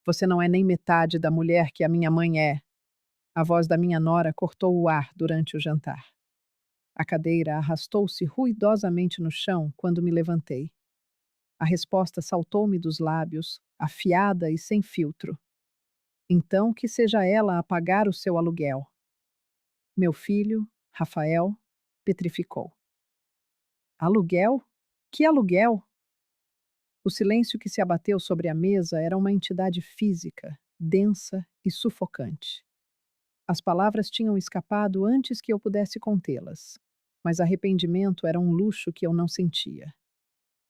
Você não é nem metade da mulher que a minha mãe é. A voz da minha nora cortou o ar durante o jantar. A cadeira arrastou-se ruidosamente no chão quando me levantei. A resposta saltou-me dos lábios, afiada e sem filtro. Então que seja ela a pagar o seu aluguel. Meu filho, Rafael, petrificou. Aluguel? Que aluguel? O silêncio que se abateu sobre a mesa era uma entidade física, densa e sufocante. As palavras tinham escapado antes que eu pudesse contê-las, mas arrependimento era um luxo que eu não sentia.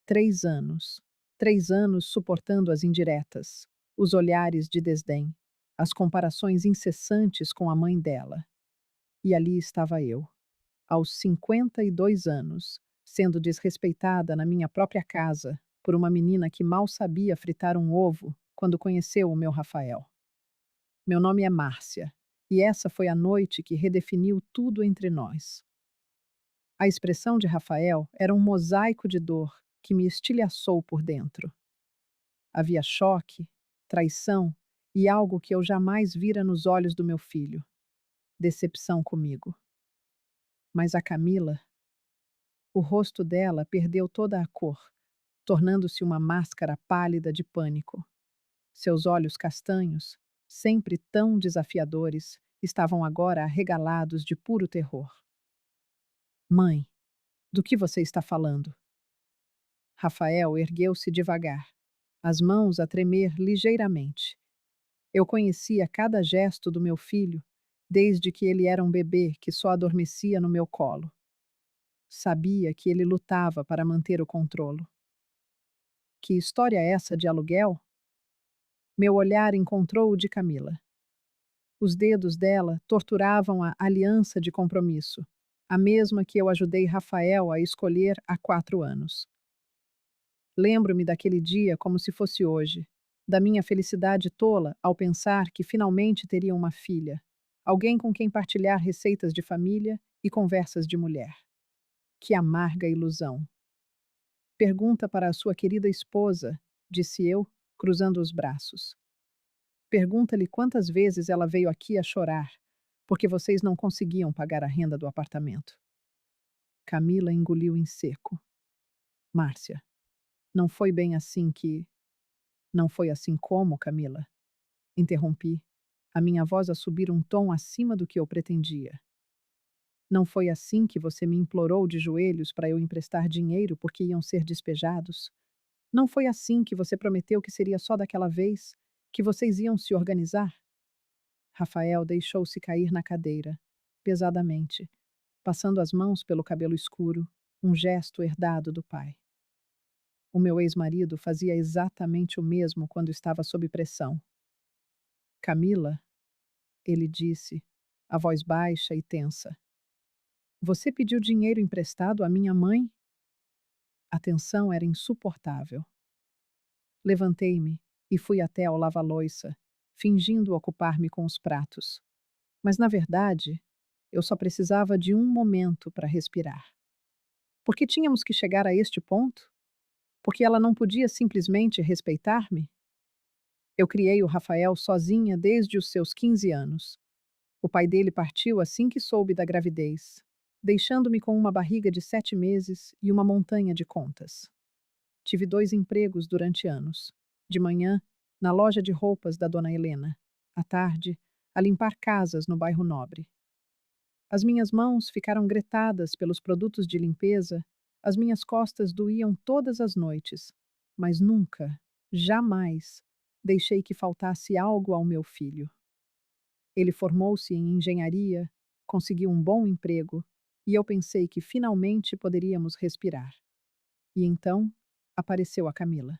3 anos. 3 anos suportando as indiretas, os olhares de desdém, as comparações incessantes com a mãe dela. E ali estava eu, aos 52 anos, sendo desrespeitada na minha própria casa por uma menina que mal sabia fritar um ovo quando conheceu o meu Rafael. Meu nome é Márcia, e essa foi a noite que redefiniu tudo entre nós. A expressão de Rafael era um mosaico de dor que me estilhaçou por dentro. Havia choque, traição e algo que eu jamais vira nos olhos do meu filho: decepção comigo. Mas a Camila, o rosto dela perdeu toda a cor, tornando-se uma máscara pálida de pânico. Seus olhos castanhos, sempre tão desafiadores, estavam agora arregalados de puro terror. Mãe, do que você está falando? Rafael ergueu-se devagar, as mãos a tremer ligeiramente. Eu conhecia cada gesto do meu filho, desde que ele era um bebê que só adormecia no meu colo. Sabia que ele lutava para manter o controlo. Que história é essa de aluguel? Meu olhar encontrou o de Camila. Os dedos dela torturavam a aliança de compromisso, a mesma que eu ajudei Rafael a escolher há 4 anos. Lembro-me daquele dia como se fosse hoje, da minha felicidade tola ao pensar que finalmente teria uma filha, alguém com quem partilhar receitas de família e conversas de mulher. Que amarga ilusão! Pergunta para a sua querida esposa, disse eu, cruzando os braços. Pergunta-lhe quantas vezes ela veio aqui a chorar, porque vocês não conseguiam pagar a renda do apartamento. Camila engoliu em seco. Márcia, não foi bem assim que. Não foi assim como, Camila? Interrompi, a minha voz a subir um tom acima do que eu pretendia. Não foi assim que você me implorou de joelhos para eu emprestar dinheiro porque iam ser despejados? Não foi assim que você prometeu que seria só daquela vez, que vocês iam se organizar? Rafael deixou-se cair na cadeira, pesadamente, passando as mãos pelo cabelo escuro, um gesto herdado do pai. O meu ex-marido fazia exatamente o mesmo quando estava sob pressão. Camila, ele disse, a voz baixa e tensa. Você pediu dinheiro emprestado à minha mãe? A tensão era insuportável. Levantei-me e fui até ao lava-loiça, fingindo ocupar-me com os pratos. Mas, na verdade, eu só precisava de um momento para respirar. Por que tínhamos que chegar a este ponto? Porque ela não podia simplesmente respeitar-me? Eu criei o Rafael sozinha desde os seus 15 anos. O pai dele partiu assim que soube da gravidez, deixando-me com uma barriga de 7 meses e uma montanha de contas. Tive 2 empregos durante anos. De manhã, na loja de roupas da dona Helena. À tarde, a limpar casas no bairro Nobre. As minhas mãos ficaram gretadas pelos produtos de limpeza, as minhas costas doíam todas as noites, mas nunca, jamais, deixei que faltasse algo ao meu filho. Ele formou-se em engenharia, conseguiu um bom emprego, e eu pensei que finalmente poderíamos respirar. E então apareceu a Camila.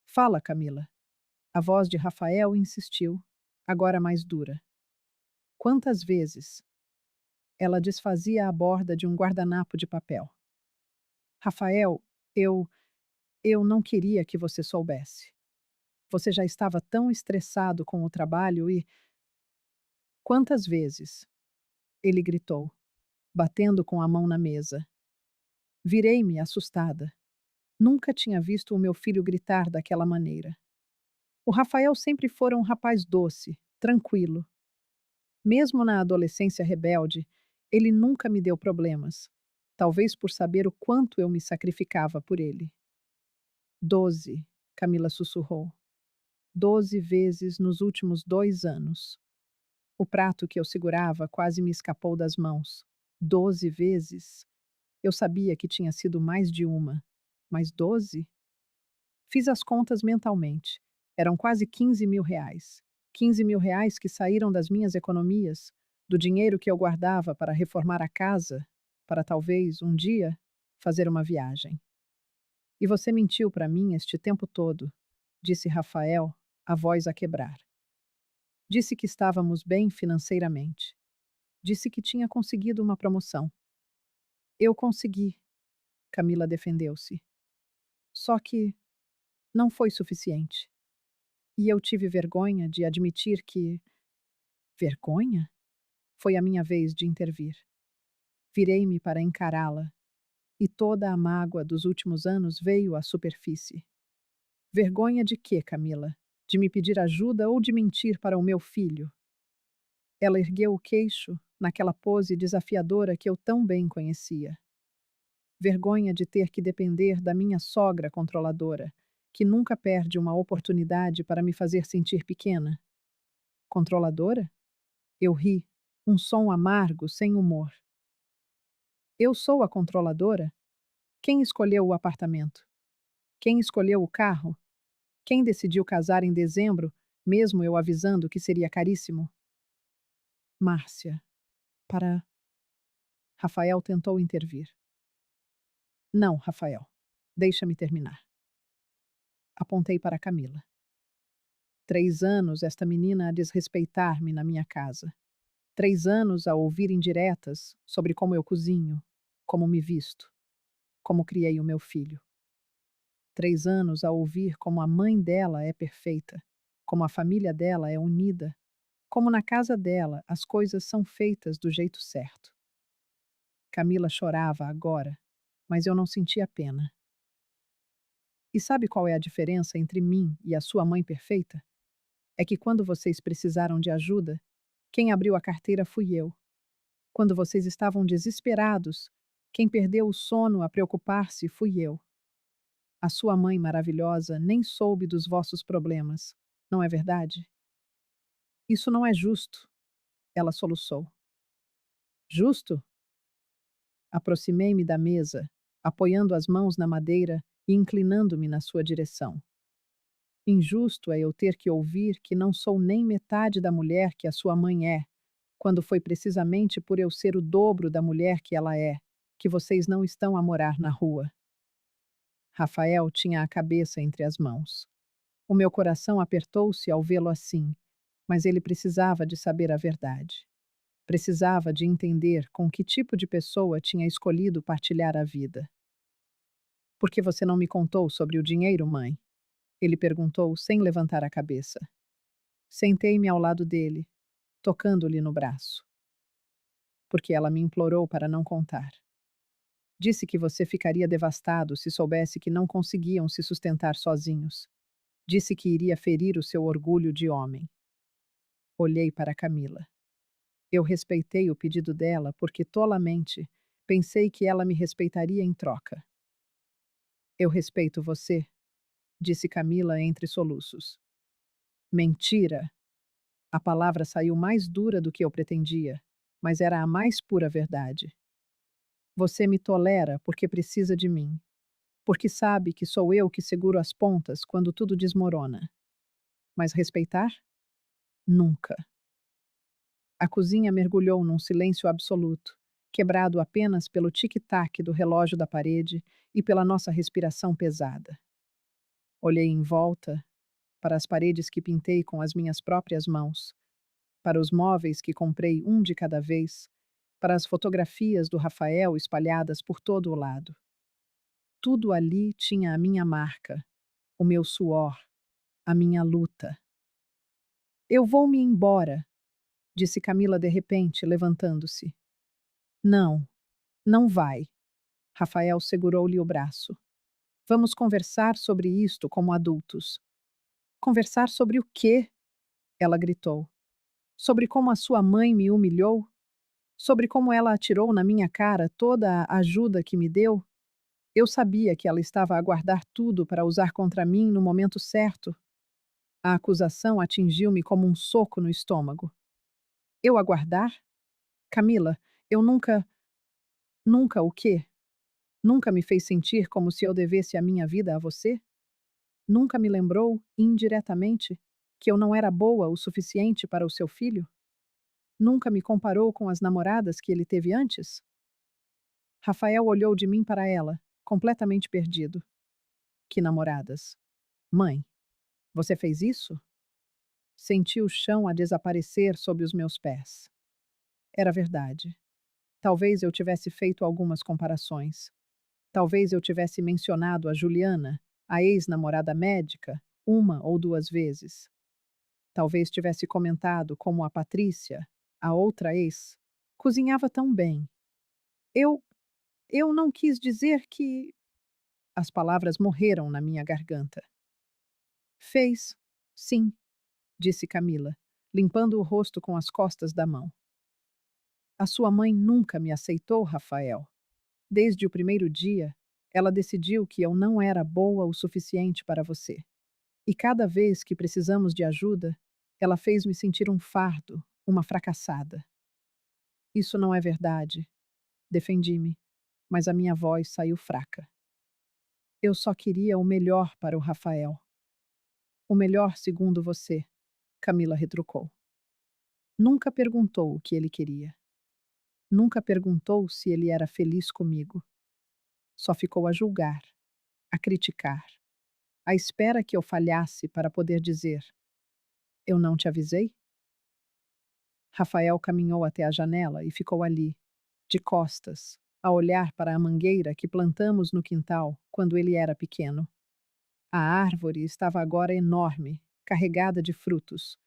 Fala, Camila. A voz de Rafael insistiu, agora mais dura. Quantas vezes? Ela desfazia a borda de um guardanapo de papel. Rafael, eu. Eu não queria que você soubesse. Você já estava tão estressado com o trabalho e. Quantas vezes? Ele gritou, batendo com a mão na mesa. Virei-me assustada. Nunca tinha visto o meu filho gritar daquela maneira. O Rafael sempre fora um rapaz doce, tranquilo. Mesmo na adolescência rebelde, ele nunca me deu problemas. Talvez por saber o quanto eu me sacrificava por ele. 12, Camila sussurrou. 12 vezes nos últimos 2 anos. O prato que eu segurava quase me escapou das mãos. 12 vezes? Eu sabia que tinha sido mais de uma. Mas 12? Fiz as contas mentalmente. Eram quase 15 mil reais. 15 mil reais que saíram das minhas economias, do dinheiro que eu guardava para reformar a casa, para talvez, um dia, fazer uma viagem. E você mentiu para mim este tempo todo, disse Rafael, a voz a quebrar. Disse que estávamos bem financeiramente. Disse que tinha conseguido uma promoção. Eu consegui, Camila defendeu-se. Só que não foi suficiente. E eu tive vergonha de admitir que. Vergonha? Foi a minha vez de intervir. Virei-me para encará-la, e toda a mágoa dos últimos anos veio à superfície. Vergonha de quê, Camila? De me pedir ajuda ou de mentir para o meu filho? Ela ergueu o queixo, naquela pose desafiadora que eu tão bem conhecia. Vergonha de ter que depender da minha sogra controladora, que nunca perde uma oportunidade para me fazer sentir pequena. Controladora? Eu ri, um som amargo, sem humor. Eu sou a controladora? Quem escolheu o apartamento? Quem escolheu o carro? Quem decidiu casar em dezembro, mesmo eu avisando que seria caríssimo? Márcia. Para. Rafael tentou intervir. Não, Rafael. Deixa-me terminar. Apontei para Camila. 3 anos esta menina a desrespeitar-me na minha casa. 3 anos a ouvir indiretas sobre como eu cozinho, como me visto, como criei o meu filho. 3 anos a ouvir como a mãe dela é perfeita, como a família dela é unida, como na casa dela as coisas são feitas do jeito certo. Camila chorava agora, mas eu não sentia pena. E sabe qual é a diferença entre mim e a sua mãe perfeita? É que quando vocês precisaram de ajuda, quem abriu a carteira fui eu. Quando vocês estavam desesperados, quem perdeu o sono a preocupar-se fui eu. A sua mãe maravilhosa nem soube dos vossos problemas, não é verdade? Isso não é justo, ela soluçou. Justo? Aproximei-me da mesa, apoiando as mãos na madeira e inclinando-me na sua direção. Injusto é eu ter que ouvir que não sou nem metade da mulher que a sua mãe é, quando foi precisamente por eu ser o dobro da mulher que ela é, que vocês não estão a morar na rua. Rafael tinha a cabeça entre as mãos. O meu coração apertou-se ao vê-lo assim, mas ele precisava de saber a verdade. Precisava de entender com que tipo de pessoa tinha escolhido partilhar a vida. Por que você não me contou sobre o dinheiro, mãe? Ele perguntou sem levantar a cabeça. Sentei-me ao lado dele, tocando-lhe no braço. Porque ela me implorou para não contar. Disse que você ficaria devastado se soubesse que não conseguiam se sustentar sozinhos. Disse que iria ferir o seu orgulho de homem. Olhei para Camila. Eu respeitei o pedido dela porque, tolamente, pensei que ela me respeitaria em troca. Eu respeito você, disse Camila entre soluços. Mentira! A palavra saiu mais dura do que eu pretendia, mas era a mais pura verdade. Você me tolera porque precisa de mim, porque sabe que sou eu que seguro as pontas quando tudo desmorona. Mas respeitar? Nunca. A cozinha mergulhou num silêncio absoluto, quebrado apenas pelo tic-tac do relógio da parede e pela nossa respiração pesada. Olhei em volta, para as paredes que pintei com as minhas próprias mãos, para os móveis que comprei um de cada vez, para as fotografias do Rafael espalhadas por todo o lado. Tudo ali tinha a minha marca, o meu suor, a minha luta. Eu vou me embora, disse Camila de repente, levantando-se. Não, não vai. Rafael segurou-lhe o braço. Vamos conversar sobre isto como adultos. Conversar sobre o quê? Ela gritou. Sobre como a sua mãe me humilhou? Sobre como ela atirou na minha cara toda a ajuda que me deu? Eu sabia que ela estava a guardar tudo para usar contra mim no momento certo. A acusação atingiu-me como um soco no estômago. Eu aguardar? Camila, eu nunca. Nunca o quê? Nunca me fez sentir como se eu devesse a minha vida a você? Nunca me lembrou, indiretamente, que eu não era boa o suficiente para o seu filho? Nunca me comparou com as namoradas que ele teve antes? Rafael olhou de mim para ela, completamente perdido. Que namoradas? Mãe, você fez isso? Senti o chão a desaparecer sob os meus pés. Era verdade. Talvez eu tivesse feito algumas comparações. Talvez eu tivesse mencionado a Juliana, a ex-namorada médica, uma ou duas vezes. Talvez tivesse comentado como a Patrícia, a outra ex, cozinhava tão bem. Eu. Eu não quis dizer que. As palavras morreram na minha garganta. Fez, sim, disse Camila, limpando o rosto com as costas da mão. A sua mãe nunca me aceitou, Rafael. Desde o primeiro dia, ela decidiu que eu não era boa o suficiente para você. E cada vez que precisamos de ajuda, ela fez me sentir um fardo, uma fracassada. Isso não é verdade. Defendi-me, mas a minha voz saiu fraca. Eu só queria o melhor para o Rafael. O melhor segundo você, Camila retrucou. Nunca perguntou o que ele queria. Nunca perguntou se ele era feliz comigo. Só ficou a julgar, a criticar, à espera que eu falhasse para poder dizer: Eu não te avisei? Rafael caminhou até a janela e ficou ali, de costas, a olhar para a mangueira que plantamos no quintal quando ele era pequeno. A árvore estava agora enorme, carregada de frutos.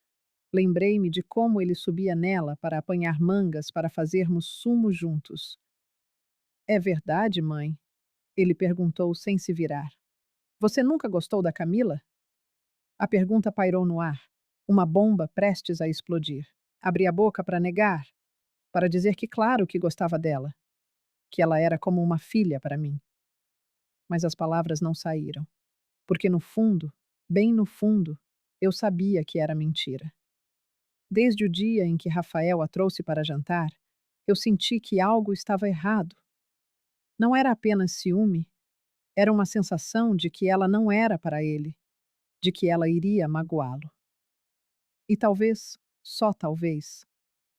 Lembrei-me de como ele subia nela para apanhar mangas para fazermos sumo juntos. É verdade, mãe? Ele perguntou sem se virar. Você nunca gostou da Camila? A pergunta pairou no ar, uma bomba prestes a explodir. Abri a boca para negar, para dizer que claro que gostava dela, que ela era como uma filha para mim. Mas as palavras não saíram, porque no fundo, bem no fundo, eu sabia que era mentira. Desde o dia em que Rafael a trouxe para jantar, eu senti que algo estava errado. Não era apenas ciúme, era uma sensação de que ela não era para ele, de que ela iria magoá-lo. E talvez, só talvez,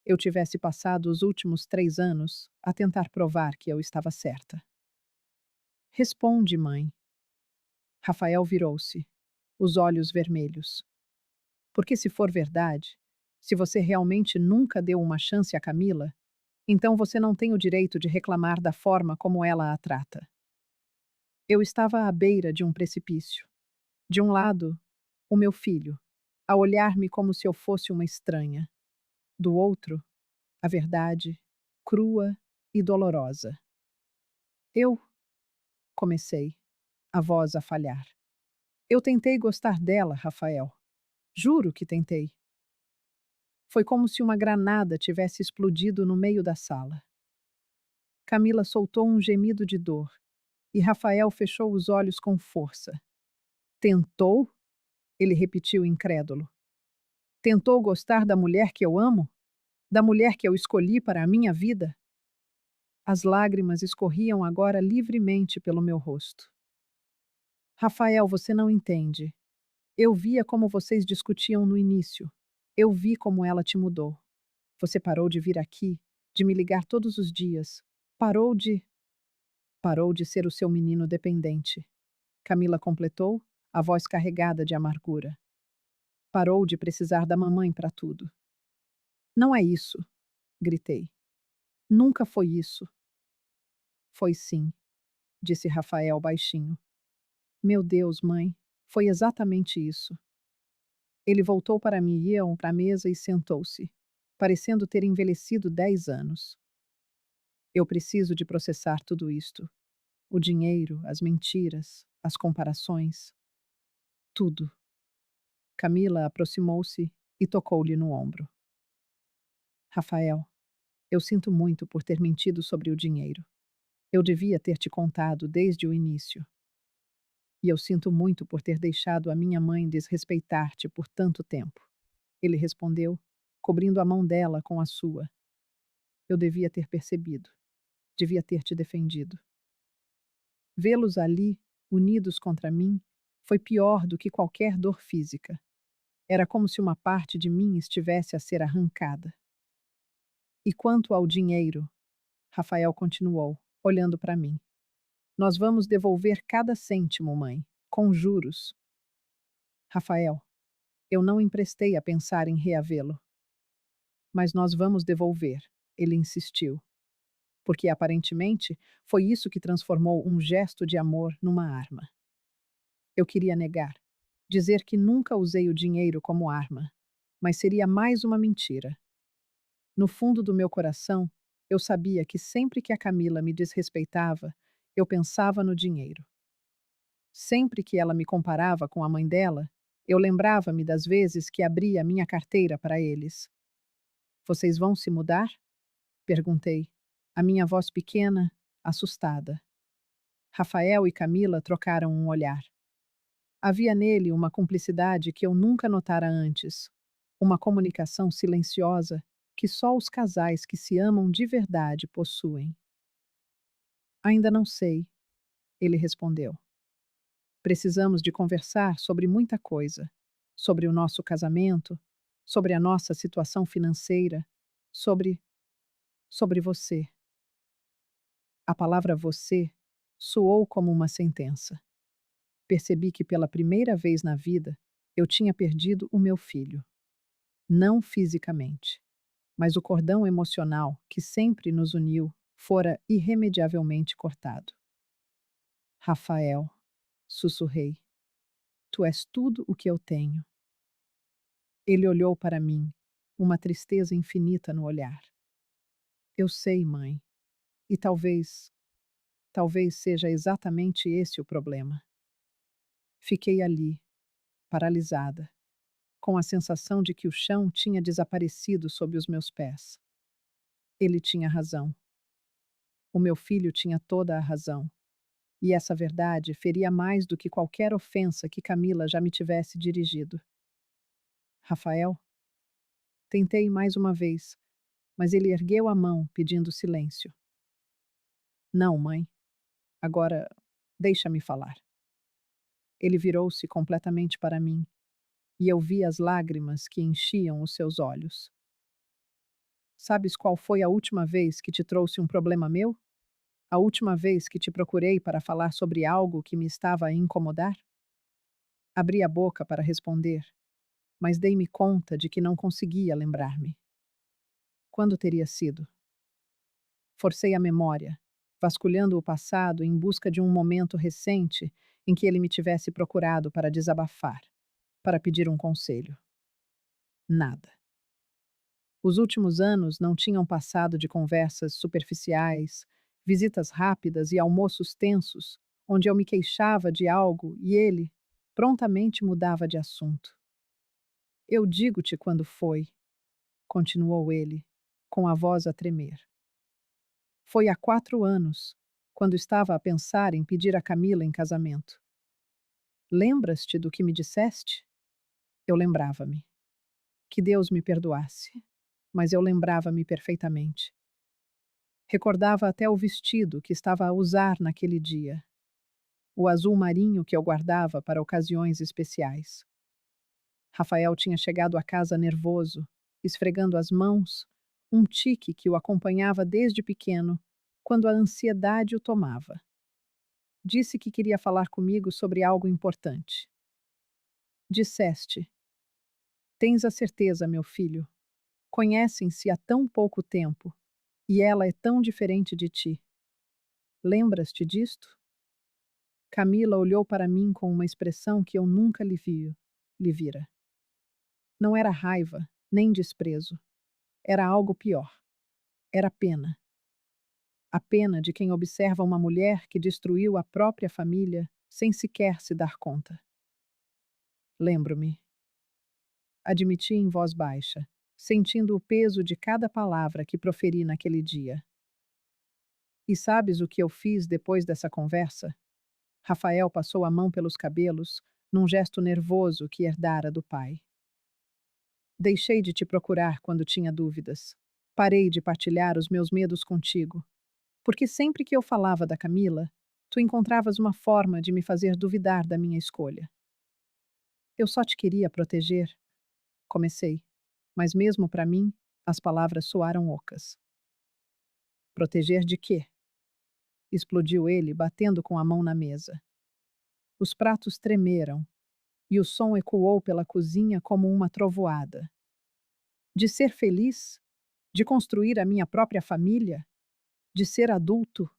eu tivesse passado os últimos 3 anos a tentar provar que eu estava certa. Responde, mãe. Rafael virou-se, os olhos vermelhos. Porque se for verdade, se você realmente nunca deu uma chance a Camila, então você não tem o direito de reclamar da forma como ela a trata. Eu estava à beira de um precipício. De um lado, o meu filho, a olhar-me como se eu fosse uma estranha. Do outro, a verdade, crua e dolorosa. Eu, comecei, a voz a falhar. Eu tentei gostar dela, Rafael. Juro que tentei. Foi como se uma granada tivesse explodido no meio da sala. Camila soltou um gemido de dor e Rafael fechou os olhos com força. Tentou? Ele repetiu incrédulo. Tentou gostar da mulher que eu amo? Da mulher que eu escolhi para a minha vida? As lágrimas escorriam agora livremente pelo meu rosto. Rafael, você não entende. Eu via como vocês discutiam no início. Eu vi como ela te mudou. Você parou de vir aqui, de me ligar todos os dias. Parou de. Parou de ser o seu menino dependente. Camila completou, a voz carregada de amargura. Parou de precisar da mamãe para tudo. Não é isso, gritei. Nunca foi isso. Foi sim, disse Rafael baixinho. Meu Deus, mãe, foi exatamente isso. Ele voltou para mim e eu para a mesa e sentou-se, parecendo ter envelhecido 10 anos. Eu preciso de processar tudo isto. O dinheiro, as mentiras, as comparações. Tudo. Camila aproximou-se e tocou-lhe no ombro. Rafael, eu sinto muito por ter mentido sobre o dinheiro. Eu devia ter te contado desde o início. E eu sinto muito por ter deixado a minha mãe desrespeitar-te por tanto tempo. Ele respondeu, cobrindo a mão dela com a sua. Eu devia ter percebido. Devia ter te defendido. Vê-los ali, unidos contra mim, foi pior do que qualquer dor física. Era como se uma parte de mim estivesse a ser arrancada. E quanto ao dinheiro, Rafael continuou, olhando para mim. Nós vamos devolver cada cêntimo, mãe, com juros. Rafael, eu não emprestei a pensar em reavê-lo. Mas nós vamos devolver, ele insistiu, porque aparentemente foi isso que transformou um gesto de amor numa arma. Eu queria negar, dizer que nunca usei o dinheiro como arma, mas seria mais uma mentira. No fundo do meu coração, eu sabia que sempre que a Camila me desrespeitava, eu pensava no dinheiro. Sempre que ela me comparava com a mãe dela, eu lembrava-me das vezes que abria minha carteira para eles. Vocês vão se mudar? Perguntei, a minha voz pequena, assustada. Rafael e Camila trocaram um olhar. Havia nele uma cumplicidade que eu nunca notara antes, uma comunicação silenciosa que só os casais que se amam de verdade possuem. Ainda não sei, ele respondeu. Precisamos de conversar sobre muita coisa, sobre o nosso casamento, sobre a nossa situação financeira, sobre você. A palavra você soou como uma sentença. Percebi que pela primeira vez na vida eu tinha perdido o meu filho. Não fisicamente, mas o cordão emocional que sempre nos uniu fora irremediavelmente cortado. Rafael, sussurrei, tu és tudo o que eu tenho. Ele olhou para mim, uma tristeza infinita no olhar. Eu sei, mãe, e talvez seja exatamente esse o problema. Fiquei ali, paralisada, com a sensação de que o chão tinha desaparecido sob os meus pés. Ele tinha razão. O meu filho tinha toda a razão. E essa verdade feria mais do que qualquer ofensa que Camila já me tivesse dirigido. Rafael? Tentei mais uma vez, mas ele ergueu a mão, pedindo silêncio. Não, mãe. Agora, deixa-me falar. Ele virou-se completamente para mim, e eu vi as lágrimas que enchiam os seus olhos. Sabes qual foi a última vez que te trouxe um problema meu? A última vez que te procurei para falar sobre algo que me estava a incomodar? Abri a boca para responder, mas dei-me conta de que não conseguia lembrar-me. Quando teria sido? Forcei a memória, vasculhando o passado em busca de um momento recente em que ele me tivesse procurado para desabafar, para pedir um conselho. Nada. Os últimos anos não tinham passado de conversas superficiais, visitas rápidas e almoços tensos, onde eu me queixava de algo e ele prontamente mudava de assunto. Eu digo-te quando foi, continuou ele, com a voz a tremer. Foi há 4 anos, quando estava a pensar em pedir a Camila em casamento. Lembras-te do que me disseste? Eu lembrava-me. Que Deus me perdoasse, mas eu lembrava-me perfeitamente. Recordava até o vestido que estava a usar naquele dia, o azul marinho que eu guardava para ocasiões especiais. Rafael tinha chegado à casa nervoso, esfregando as mãos, um tique que o acompanhava desde pequeno, quando a ansiedade o tomava. Disse que queria falar comigo sobre algo importante. Disseste: Tens a certeza, meu filho. Conhecem-se há tão pouco tempo, e ela é tão diferente de ti. Lembras-te disto? Camila olhou para mim com uma expressão que eu nunca lhe vira. Não era raiva, nem desprezo. Era algo pior. Era pena. A pena de quem observa uma mulher que destruiu a própria família sem sequer se dar conta. Lembro-me. admiti em voz baixa, sentindo o peso de cada palavra que proferi naquele dia. E sabes o que eu fiz depois dessa conversa? Rafael passou a mão pelos cabelos, num gesto nervoso que herdara do pai. Deixei de te procurar quando tinha dúvidas. Parei de partilhar os meus medos contigo, porque sempre que eu falava da Camila, tu encontravas uma forma de me fazer duvidar da minha escolha. Eu só te queria proteger, comecei, mas mesmo para mim, as palavras soaram ocas. Proteger de quê? Explodiu ele, batendo com a mão na mesa. Os pratos tremeram, e o som ecoou pela cozinha como uma trovoada. De ser feliz? De construir a minha própria família? De ser adulto?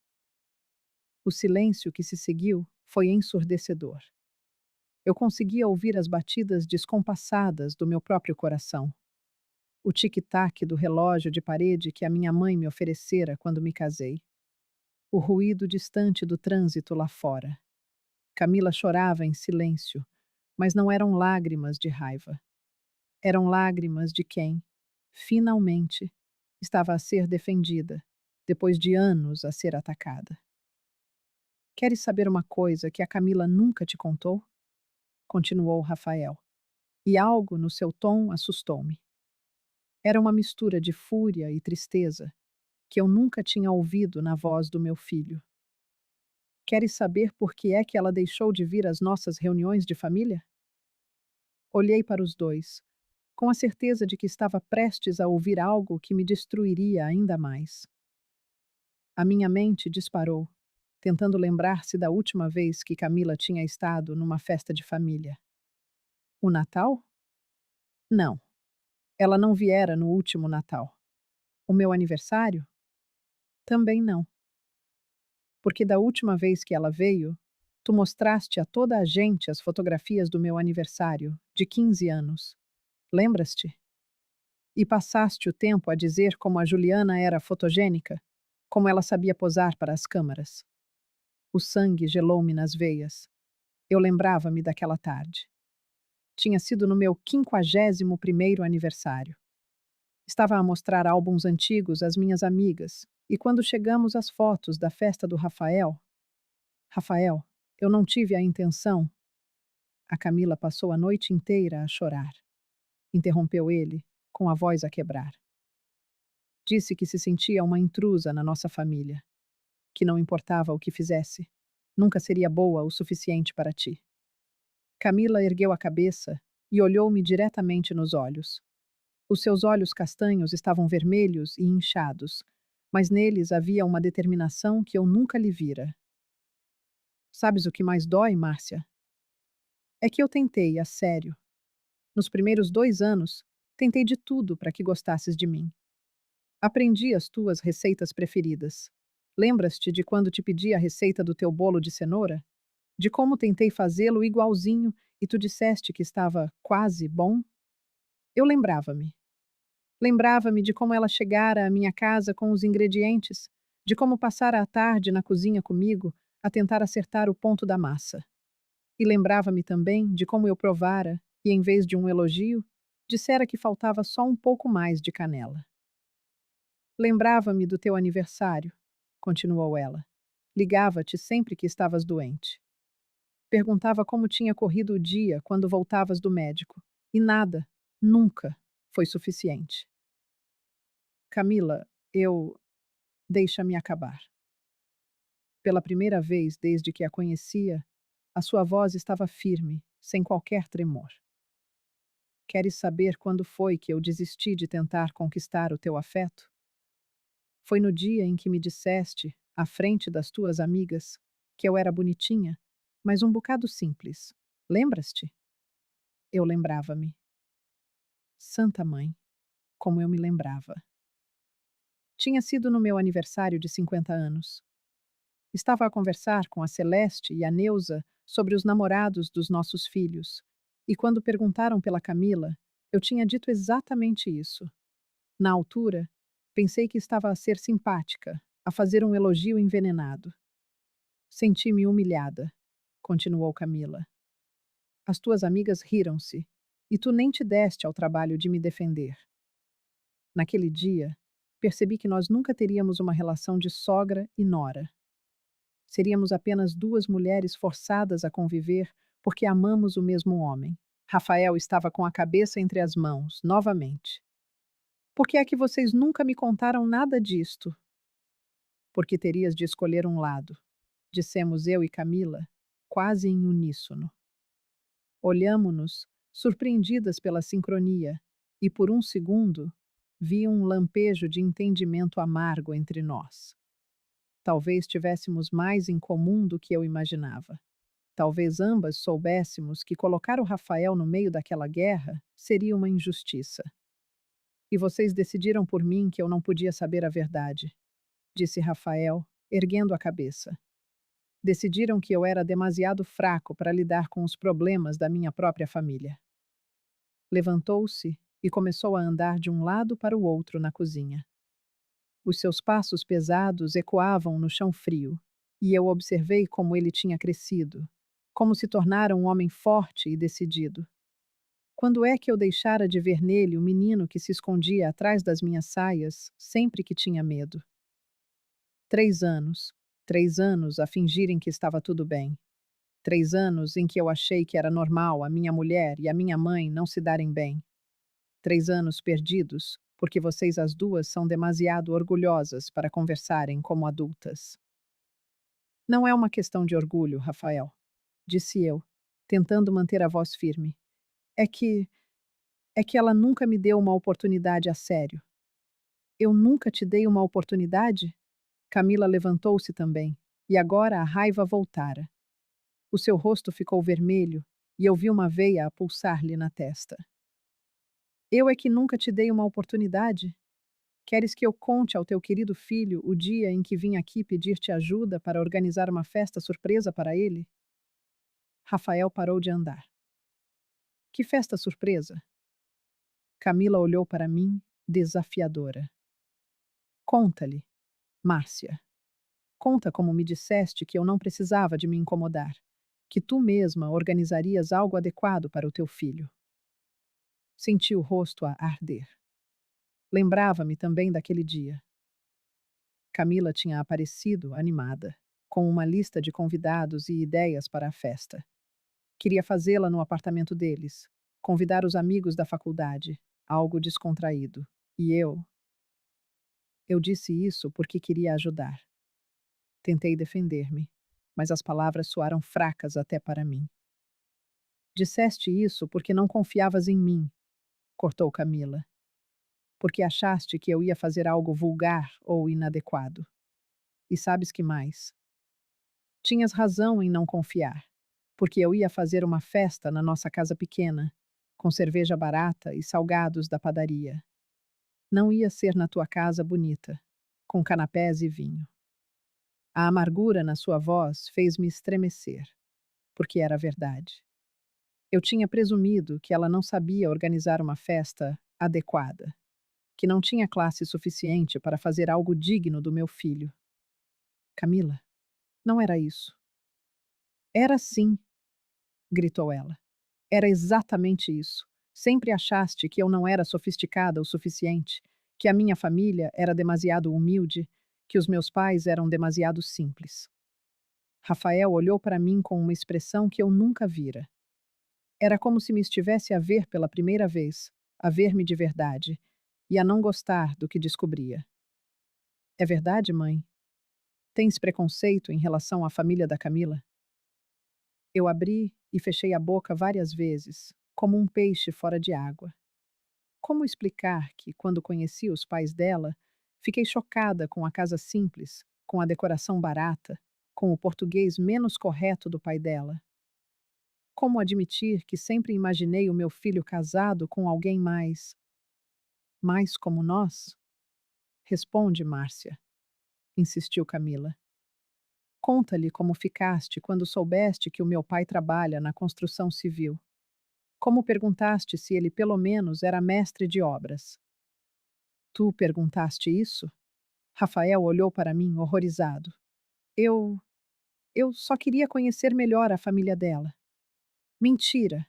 O silêncio que se seguiu foi ensurdecedor. Eu conseguia ouvir as batidas descompassadas do meu próprio coração. O tic-tac do relógio de parede que a minha mãe me oferecera quando me casei. O ruído distante do trânsito lá fora. Camila chorava em silêncio, mas não eram lágrimas de raiva. Eram lágrimas de quem, finalmente, estava a ser defendida, depois de anos a ser atacada. Queres saber uma coisa que a Camila nunca te contou? Continuou Rafael. E algo no seu tom assustou-me. Era uma mistura de fúria e tristeza que eu nunca tinha ouvido na voz do meu filho. Queres saber por que é que ela deixou de vir às nossas reuniões de família? Olhei para os dois, com a certeza de que estava prestes a ouvir algo que me destruiria ainda mais. A minha mente disparou, tentando lembrar-se da última vez que Camila tinha estado numa festa de família. O Natal? Não, ela não viera no último Natal. O meu aniversário? Também não. Porque da última vez que ela veio, tu mostraste a toda a gente as fotografias do meu aniversário, de 15 anos. Lembras-te? E passaste o tempo a dizer como a Juliana era fotogênica, como ela sabia posar para as câmaras. O sangue gelou-me nas veias. Eu lembrava-me daquela tarde. Tinha sido no meu 51º aniversário. Estava a mostrar álbuns antigos às minhas amigas, e quando chegamos às fotos da festa do Rafael, eu não tive a intenção. A Camila passou a noite inteira a chorar. Interrompeu ele, com a voz a quebrar. Disse que se sentia uma intrusa na nossa família, que não importava o que fizesse, nunca seria boa o suficiente para ti. Camila ergueu a cabeça e olhou-me diretamente nos olhos. Os seus olhos castanhos estavam vermelhos e inchados, mas neles havia uma determinação que eu nunca lhe vira. Sabes o que mais dói, Márcia? É que eu tentei, a sério. Nos primeiros 2 anos, tentei de tudo para que gostasses de mim. Aprendi as tuas receitas preferidas. Lembras-te de quando te pedi a receita do teu bolo de cenoura? De como tentei fazê-lo igualzinho e tu disseste que estava quase bom? Eu lembrava-me. Lembrava-me de como ela chegara à minha casa com os ingredientes, de como passara a tarde na cozinha comigo a tentar acertar o ponto da massa. E lembrava-me também de como eu provara e, em vez de um elogio, dissera que faltava só um pouco mais de canela. Lembrava-me do teu aniversário, continuou ela. Ligava-te sempre que estavas doente. Perguntava como tinha corrido o dia quando voltavas do médico. E nada, nunca, foi suficiente. Camila, deixa-me acabar. Pela primeira vez desde que a conhecia, a sua voz estava firme, sem qualquer tremor. Queres saber quando foi que eu desisti de tentar conquistar o teu afeto? Foi no dia em que me disseste, à frente das tuas amigas, que eu era bonitinha, mas um bocado simples. Lembras-te? Eu lembrava-me. Santa Mãe, como eu me lembrava. Tinha sido no meu aniversário de 50 anos. Estava a conversar com a Celeste e a Neuza sobre os namorados dos nossos filhos, e quando perguntaram pela Camila, eu tinha dito exatamente isso. Na altura, pensei que estava a ser simpática, a fazer um elogio envenenado. Senti-me humilhada, continuou Camila. As tuas amigas riram-se, E tu nem te deste ao trabalho de me defender. Naquele dia, percebi que nós nunca teríamos uma relação de sogra e nora. Seríamos apenas duas mulheres forçadas a conviver porque amamos o mesmo homem. Rafael estava com a cabeça entre as mãos, novamente. Por que é que vocês nunca me contaram nada disto? Porque terias de escolher um lado, dissemos eu e Camila, quase em uníssono. Olhamo-nos, surpreendidas pela sincronia, e por um segundo vi um lampejo de entendimento amargo entre nós. Talvez tivéssemos mais em comum do que eu imaginava. Talvez ambas soubéssemos que colocar o Rafael no meio daquela guerra seria uma injustiça. E vocês decidiram por mim que eu não podia saber a verdade, disse Rafael, erguendo a cabeça. Decidiram que eu era demasiado fraco para lidar com os problemas da minha própria família. Levantou-se e começou a andar de um lado para o outro na cozinha. Os seus passos pesados ecoavam no chão frio, e eu observei como ele tinha crescido, como se tornara um homem forte e decidido. Quando é que eu deixara de ver nele o menino que se escondia atrás das minhas saias sempre que tinha medo? 3 anos. 3 anos a fingirem que estava tudo bem. 3 anos em que eu achei que era normal a minha mulher e a minha mãe não se darem bem. 3 anos perdidos, porque vocês as duas são demasiado orgulhosas para conversarem como adultas. Não é uma questão de orgulho, Rafael, disse eu, tentando manter a voz firme. É que. É que ela nunca me deu uma oportunidade a sério. Eu nunca te dei uma oportunidade? Camila levantou-se também, e agora a raiva voltara. O seu rosto ficou vermelho, e eu vi uma veia a pulsar-lhe na testa. Eu é que nunca te dei uma oportunidade? Queres que eu conte ao teu querido filho o dia em que vim aqui pedir-te ajuda para organizar uma festa surpresa para ele? Rafael parou de andar. Que festa surpresa? Camila olhou para mim, desafiadora. Conta-lhe, Márcia. Conta como me disseste que eu não precisava de me incomodar, que tu mesma organizarias algo adequado para o teu filho. Senti o rosto a arder. Lembrava-me também daquele dia. Camila tinha aparecido, animada, com uma lista de convidados e ideias para a festa. Queria fazê-la no apartamento deles, convidar os amigos da faculdade, algo descontraído. E eu disse isso porque queria ajudar. Tentei defender-me, mas as palavras soaram fracas até para mim. Disseste isso porque não confiavas em mim, cortou Camila. Porque achaste que eu ia fazer algo vulgar ou inadequado. E sabes que mais? Tinhas razão em não confiar, porque eu ia fazer uma festa na nossa casa pequena, com cerveja barata e salgados da padaria. Não ia ser na tua casa bonita, com canapés e vinho. A amargura na sua voz fez-me estremecer, porque era verdade. Eu tinha presumido que ela não sabia organizar uma festa adequada, que não tinha classe suficiente para fazer algo digno do meu filho. Camila, não era isso. Era sim, gritou ela. Era exatamente isso. Sempre achaste que eu não era sofisticada o suficiente, que a minha família era demasiado humilde, que os meus pais eram demasiado simples. Rafael olhou para mim com uma expressão que eu nunca vira. Era como se me estivesse a ver pela primeira vez, a ver-me de verdade, e a não gostar do que descobria. É verdade, mãe? Tens preconceito em relação à família da Camila? Eu abri e fechei a boca várias vezes, como um peixe fora de água. Como explicar que, quando conheci os pais dela, fiquei chocada com a casa simples, com a decoração barata, com o português menos correto do pai dela? Como admitir que sempre imaginei o meu filho casado com alguém mais como nós? Responde, Márcia, insistiu Camila. Conta-lhe como ficaste quando soubeste que o meu pai trabalha na construção civil. Como perguntaste se ele pelo menos era mestre de obras. Tu perguntaste isso? Rafael olhou para mim horrorizado. Eu. Eu só queria conhecer melhor a família dela. Mentira,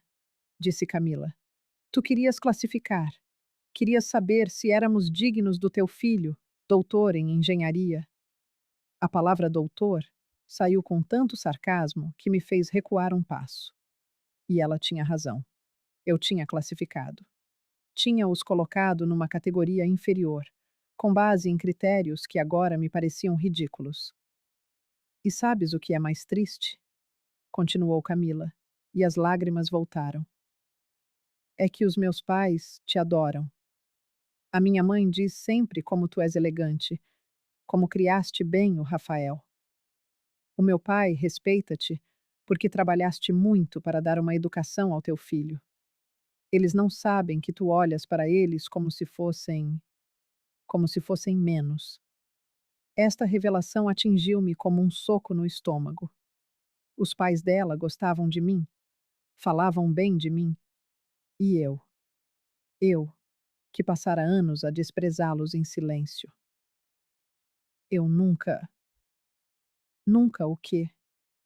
disse Camila. Tu querias classificar, querias saber se éramos dignos do teu filho, doutor em engenharia. A palavra doutor saiu com tanto sarcasmo que me fez recuar um passo. E ela tinha razão. Eu tinha classificado. Tinha-os colocado numa categoria inferior, com base em critérios que agora me pareciam ridículos. E sabes o que é mais triste? Continuou Camila, e as lágrimas voltaram. É que os meus pais te adoram. A minha mãe diz sempre como tu és elegante, como criaste bem o Rafael. O meu pai respeita-te porque trabalhaste muito para dar uma educação ao teu filho. Eles não sabem que tu olhas para eles como se fossem menos. Esta revelação atingiu-me como um soco no estômago. Os pais dela gostavam de mim, falavam bem de mim, e eu, que passara anos a desprezá-los em silêncio. Eu nunca o quê?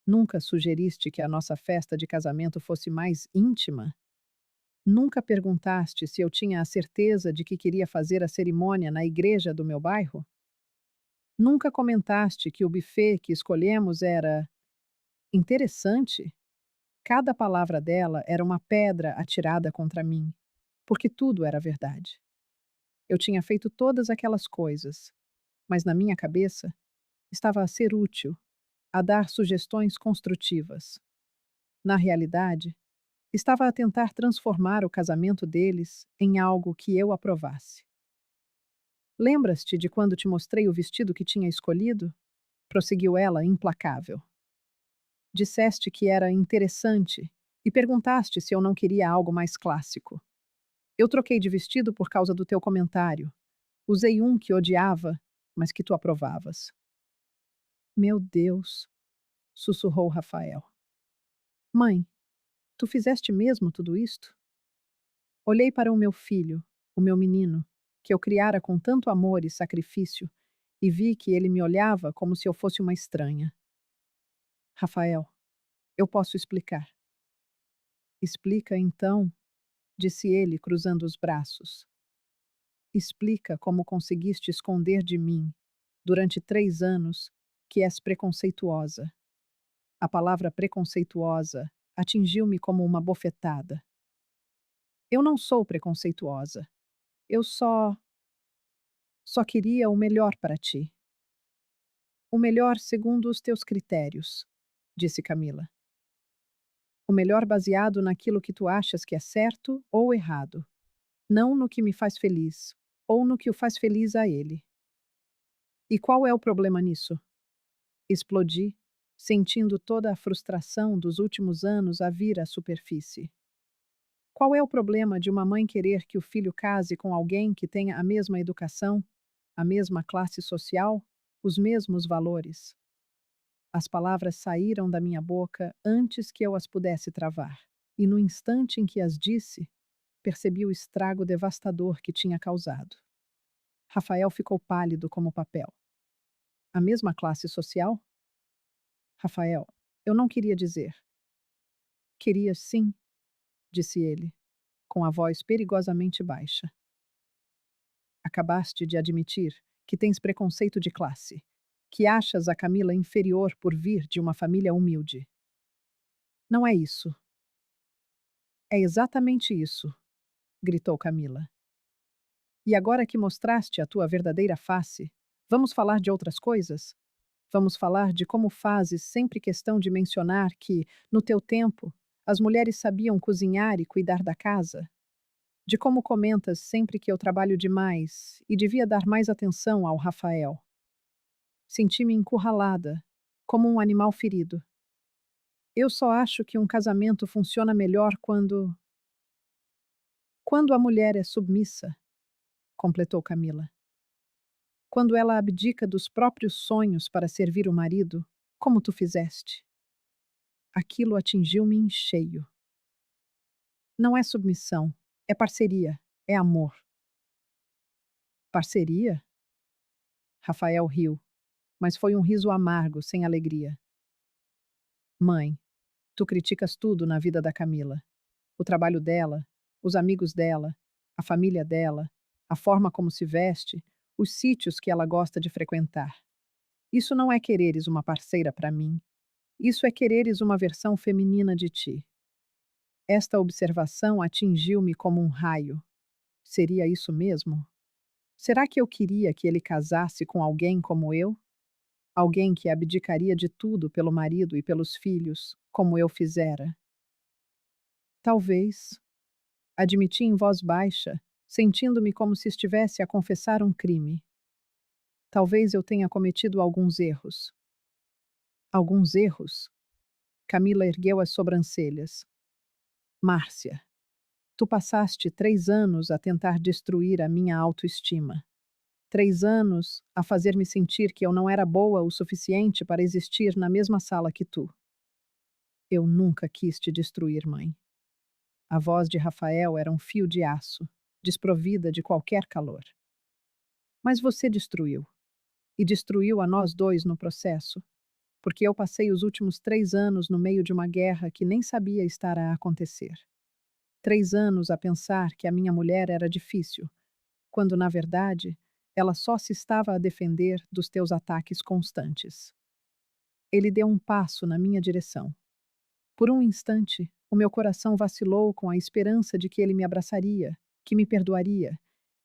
Nunca sugeriste que a nossa festa de casamento fosse mais íntima? Nunca perguntaste se eu tinha a certeza de que queria fazer a cerimônia na igreja do meu bairro? Nunca comentaste que o buffet que escolhemos era interessante? Cada palavra dela era uma pedra atirada contra mim, porque tudo era verdade. Eu tinha feito todas aquelas coisas, mas na minha cabeça estava a ser útil, a dar sugestões construtivas. Na realidade, estava a tentar transformar o casamento deles em algo que eu aprovasse. Lembras-te de quando te mostrei o vestido que tinha escolhido? Prosseguiu ela, implacável. Disseste que era interessante e perguntaste se eu não queria algo mais clássico. Eu troquei de vestido por causa do teu comentário. Usei um que odiava, mas que tu aprovavas. Meu Deus, sussurrou Rafael. Mãe, tu fizeste mesmo tudo isto? Olhei para o meu filho, o meu menino, que eu criara com tanto amor e sacrifício, e vi que ele me olhava como se eu fosse uma estranha. Rafael, eu posso explicar. Explica então, disse ele, cruzando os braços. Explica como conseguiste esconder de mim, durante 3 anos, que és preconceituosa. A palavra preconceituosa atingiu-me como uma bofetada. Eu não sou preconceituosa. Eu só queria o melhor para ti. O melhor segundo os teus critérios, disse Camila. O melhor baseado naquilo que tu achas que é certo ou errado, não no que me faz feliz, ou no que o faz feliz a ele. E qual é o problema nisso? Explodi, sentindo toda a frustração dos últimos anos a vir à superfície. Qual é o problema de uma mãe querer que o filho case com alguém que tenha a mesma educação, a mesma classe social, os mesmos valores? As palavras saíram da minha boca antes que eu as pudesse travar, e no instante em que as disse, percebi o estrago devastador que tinha causado. Rafael ficou pálido como papel. A mesma classe social? Rafael, eu não queria dizer. Querias sim, disse ele, com a voz perigosamente baixa. Acabaste de admitir que tens preconceito de classe, que achas a Camila inferior por vir de uma família humilde. Não é isso. É exatamente isso, gritou Camila. E agora que mostraste a tua verdadeira face, vamos falar de outras coisas? Vamos falar de como fazes sempre questão de mencionar que, no teu tempo, as mulheres sabiam cozinhar e cuidar da casa? De como comentas sempre que eu trabalho demais e devia dar mais atenção ao Rafael? Senti-me encurralada, como um animal ferido. Eu só acho que um casamento funciona melhor quando a mulher é submissa, completou Camila. Quando ela abdica dos próprios sonhos para servir o marido, como tu fizeste. Aquilo atingiu-me em cheio. Não é submissão, é parceria, é amor. Parceria? Rafael riu, mas foi um riso amargo, sem alegria. Mãe, tu criticas tudo na vida da Camila. O trabalho dela, os amigos dela, a família dela, a forma como se veste, os sítios que ela gosta de frequentar. Isso não é quereres uma parceira para mim. Isso é quereres uma versão feminina de ti. Esta observação atingiu-me como um raio. Seria isso mesmo? Será que eu queria que ele casasse com alguém como eu? Alguém que abdicaria de tudo pelo marido e pelos filhos, como eu fizera? Talvez. Admiti em voz baixa, sentindo-me como se estivesse a confessar um crime. Talvez eu tenha cometido alguns erros. Alguns erros? Camila ergueu as sobrancelhas. Márcia, tu passaste 3 anos a tentar destruir a minha autoestima. 3 anos a fazer-me sentir que eu não era boa o suficiente para existir na mesma sala que tu. Eu nunca quis te destruir, mãe. A voz de Rafael era um fio de aço, desprovida de qualquer calor. Mas você destruiu. E destruiu a nós dois no processo, porque eu passei os últimos 3 anos no meio de uma guerra que nem sabia estar a acontecer. 3 anos a pensar que a minha mulher era difícil, quando, na verdade, ela só se estava a defender dos teus ataques constantes. Ele deu um passo na minha direção. Por um instante, o meu coração vacilou com a esperança de que ele me abraçaria, que me perdoaria,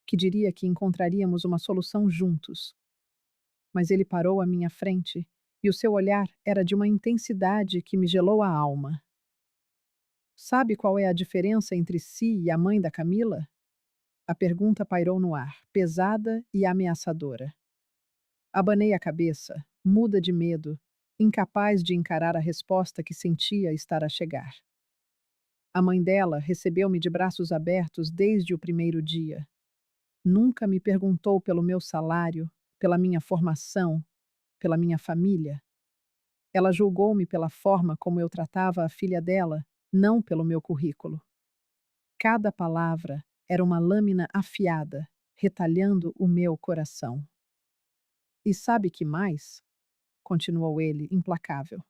que diria que encontraríamos uma solução juntos. Mas ele parou à minha frente, e o seu olhar era de uma intensidade que me gelou a alma. Sabe qual é a diferença entre si e a mãe da Camila? A pergunta pairou no ar, pesada e ameaçadora. Abanei a cabeça, muda de medo, incapaz de encarar a resposta que sentia estar a chegar. A mãe dela recebeu-me de braços abertos desde o primeiro dia. Nunca me perguntou pelo meu salário, pela minha formação, pela minha família. Ela julgou-me pela forma como eu tratava a filha dela, não pelo meu currículo. Cada palavra era uma lâmina afiada, retalhando o meu coração. E sabe que mais? Continuou ele, implacável.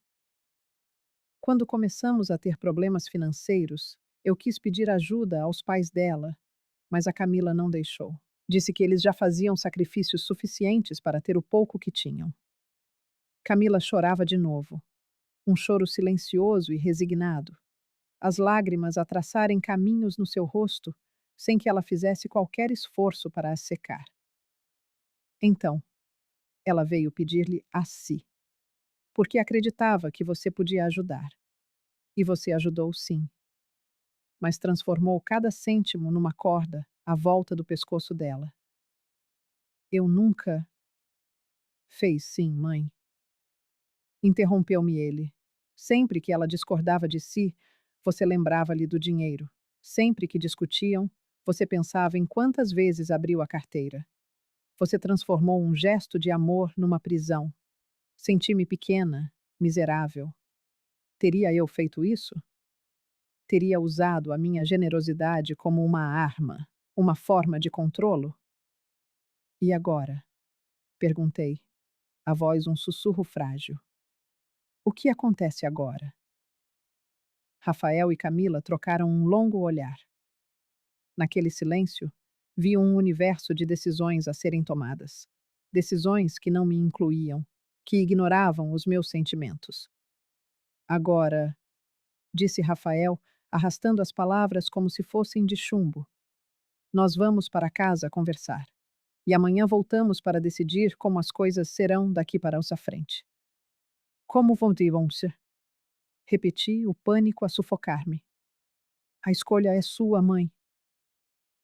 Quando começamos a ter problemas financeiros, eu quis pedir ajuda aos pais dela, mas a Camila não deixou. Disse que eles já faziam sacrifícios suficientes para ter o pouco que tinham. Camila chorava de novo, um choro silencioso e resignado, as lágrimas a traçarem caminhos no seu rosto, sem que ela fizesse qualquer esforço para as secar. Então, ela veio pedir-lhe a si, porque acreditava que você podia ajudar. E você ajudou sim, mas transformou cada cêntimo numa corda à volta do pescoço dela. Eu nunca. Fez sim, mãe. Interrompeu-me ele. Sempre que ela discordava de si, você lembrava-lhe do dinheiro. Sempre que discutiam, você pensava em quantas vezes abriu a carteira. Você transformou um gesto de amor numa prisão. Senti-me pequena, miserável. Teria eu feito isso? Teria usado a minha generosidade como uma arma, uma forma de controlo? E agora? Perguntei, a voz um sussurro frágil. O que acontece agora? Rafael e Camila trocaram um longo olhar. Naquele silêncio, vi um universo de decisões a serem tomadas. Decisões que não me incluíam, que ignoravam os meus sentimentos. Agora, disse Rafael, arrastando as palavras como se fossem de chumbo, nós vamos para casa conversar. E amanhã voltamos para decidir como as coisas serão daqui para a frente. Como vão ser? Repeti, o pânico a sufocar-me. A escolha é sua, mãe.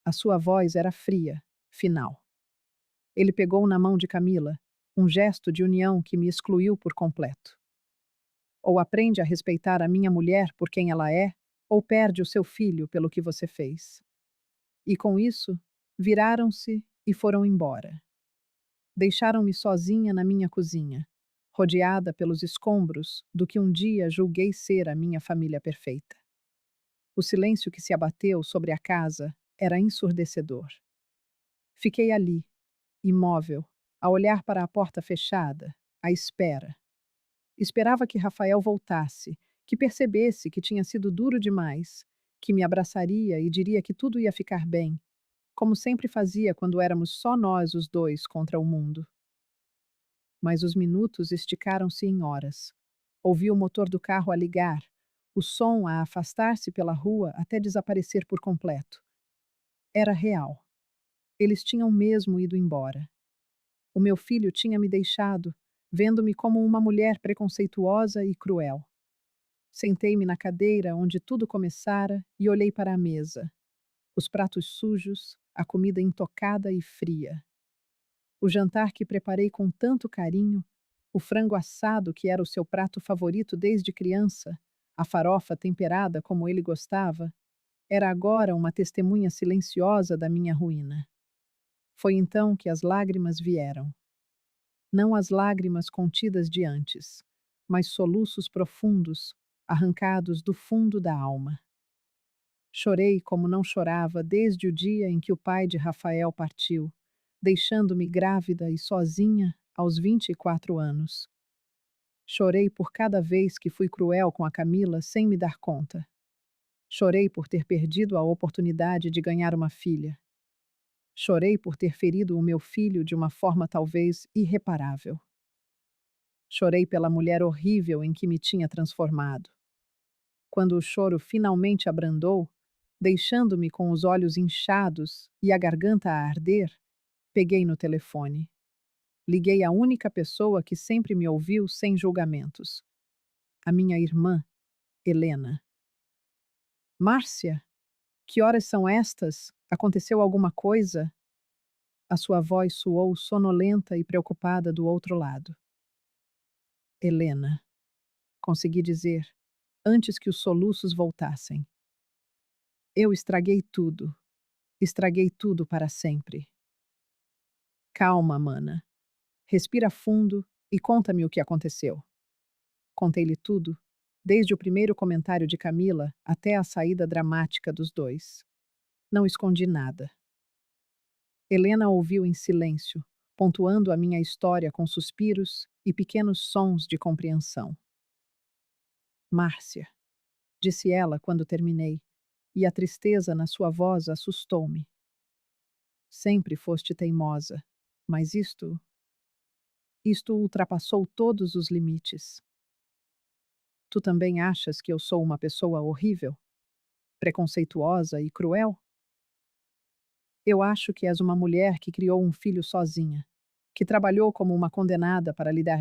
A sua voz era fria, final. Ele pegou na mão de Camila, um gesto de união que me excluiu por completo. Ou aprende a respeitar a minha mulher por quem ela é, ou perde o seu filho pelo que você fez. E com isso, viraram-se e foram embora. Deixaram-me sozinha na minha cozinha, rodeada pelos escombros do que um dia julguei ser a minha família perfeita. O silêncio que se abateu sobre a casa era ensurdecedor. Fiquei ali, imóvel, a olhar para a porta fechada, à espera. Esperava que Rafael voltasse, que percebesse que tinha sido duro demais, que me abraçaria e diria que tudo ia ficar bem, como sempre fazia quando éramos só nós os dois contra o mundo. Mas os minutos esticaram-se em horas. Ouvi o motor do carro a ligar, o som a afastar-se pela rua até desaparecer por completo. Era real. Eles tinham mesmo ido embora. O meu filho tinha me deixado, vendo-me como uma mulher preconceituosa e cruel. Sentei-me na cadeira onde tudo começara e olhei para a mesa. Os pratos sujos, a comida intocada e fria. O jantar que preparei com tanto carinho, o frango assado que era o seu prato favorito desde criança, a farofa temperada como ele gostava, era agora uma testemunha silenciosa da minha ruína. Foi então que as lágrimas vieram. Não as lágrimas contidas de antes, mas soluços profundos, arrancados do fundo da alma. Chorei como não chorava desde o dia em que o pai de Rafael partiu, deixando-me grávida e sozinha aos 24 anos. Chorei por cada vez que fui cruel com a Camila sem me dar conta. Chorei por ter perdido a oportunidade de ganhar uma filha. Chorei por ter ferido o meu filho de uma forma talvez irreparável. Chorei pela mulher horrível em que me tinha transformado. Quando o choro finalmente abrandou, deixando-me com os olhos inchados e a garganta a arder, peguei no telefone. Liguei à única pessoa que sempre me ouviu sem julgamentos. A minha irmã, Helena. Márcia, que horas são estas? Aconteceu alguma coisa? A sua voz soou sonolenta e preocupada do outro lado. Helena, consegui dizer, antes que os soluços voltassem. Eu estraguei tudo para sempre. Calma, mana. Respira fundo e conta-me o que aconteceu. Contei-lhe tudo, desde o primeiro comentário de Camila até a saída dramática dos dois. Não escondi nada. Helena ouviu em silêncio, pontuando a minha história com suspiros e pequenos sons de compreensão. Márcia, disse ela quando terminei, e a tristeza na sua voz assustou-me. Sempre foste teimosa, mas isto ultrapassou todos os limites. Tu também achas que eu sou uma pessoa horrível, preconceituosa e cruel? Eu acho que és uma mulher que criou um filho sozinha, que trabalhou como uma condenada para lhe dar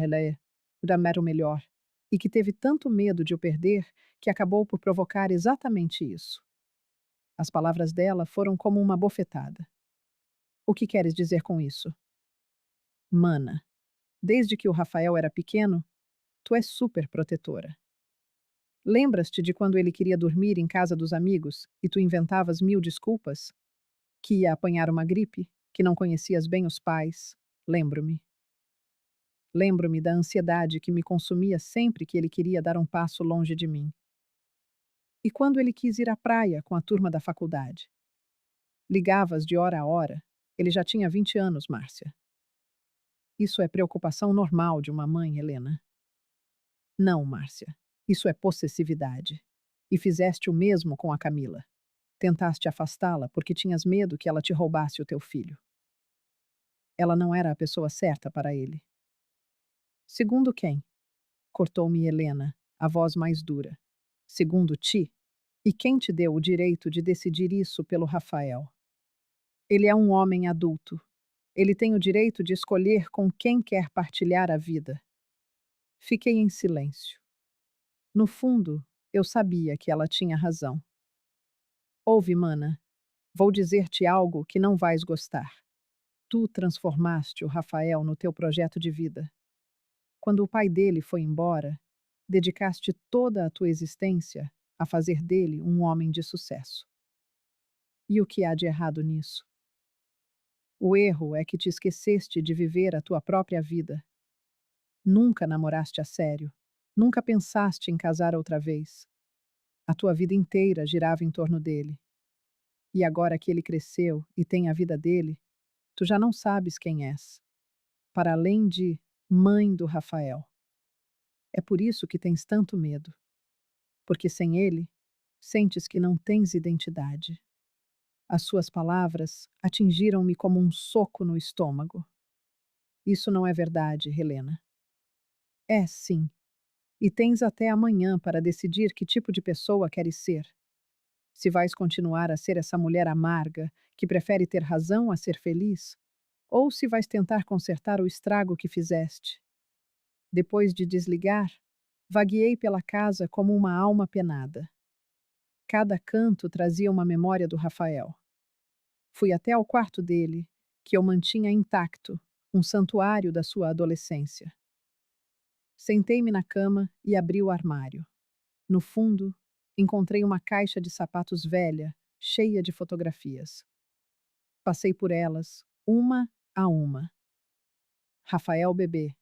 o melhor, e que teve tanto medo de o perder que acabou por provocar exatamente isso. As palavras dela foram como uma bofetada. O que queres dizer com isso? Mana, desde que o Rafael era pequeno, tu és super protetora. Lembras-te de quando ele queria dormir em casa dos amigos e tu inventavas mil desculpas? Que ia apanhar uma gripe, que não conhecias bem os pais. Lembro-me. Lembro-me da ansiedade que me consumia sempre que ele queria dar um passo longe de mim. E quando ele quis ir à praia com a turma da faculdade? Ligavas de hora a hora. Ele já tinha 20 anos, Márcia. Isso é preocupação normal de uma mãe, Helena. Não, Márcia. Isso é possessividade. E fizeste o mesmo com a Camila. Tentaste afastá-la porque tinhas medo que ela te roubasse o teu filho. Ela não era a pessoa certa para ele. Segundo quem? Cortou-me Helena, a voz mais dura. Segundo ti? E quem te deu o direito de decidir isso pelo Rafael? Ele é um homem adulto. Ele tem o direito de escolher com quem quer partilhar a vida. Fiquei em silêncio. No fundo, eu sabia que ela tinha razão. Ouve, mana, vou dizer-te algo que não vais gostar. Tu transformaste o Rafael no teu projeto de vida. Quando o pai dele foi embora, dedicaste toda a tua existência a fazer dele um homem de sucesso. E o que há de errado nisso? O erro é que te esqueceste de viver a tua própria vida. Nunca namoraste a sério. Nunca pensaste em casar outra vez. A tua vida inteira girava em torno dele. E agora que ele cresceu e tem a vida dele, tu já não sabes quem és. Para além de mãe do Rafael. É por isso que tens tanto medo. Porque sem ele, Sentes que não tens identidade. As suas palavras atingiram-me como um soco no estômago. Isso não é verdade, Helena. É, sim. E tens até amanhã para decidir que tipo de pessoa queres ser. Se vais continuar a ser essa mulher amarga, que prefere ter razão a ser feliz, ou se vais tentar consertar o estrago que fizeste. Depois de desligar, vagueei pela casa como uma alma penada. Cada canto trazia uma memória do Rafael. Fui até ao quarto dele, que eu mantinha intacto, um santuário da sua adolescência. Sentei-me na cama e abri o armário. No fundo, encontrei uma caixa de sapatos velha, cheia de fotografias. Passei por elas, uma a uma. Rafael bebê,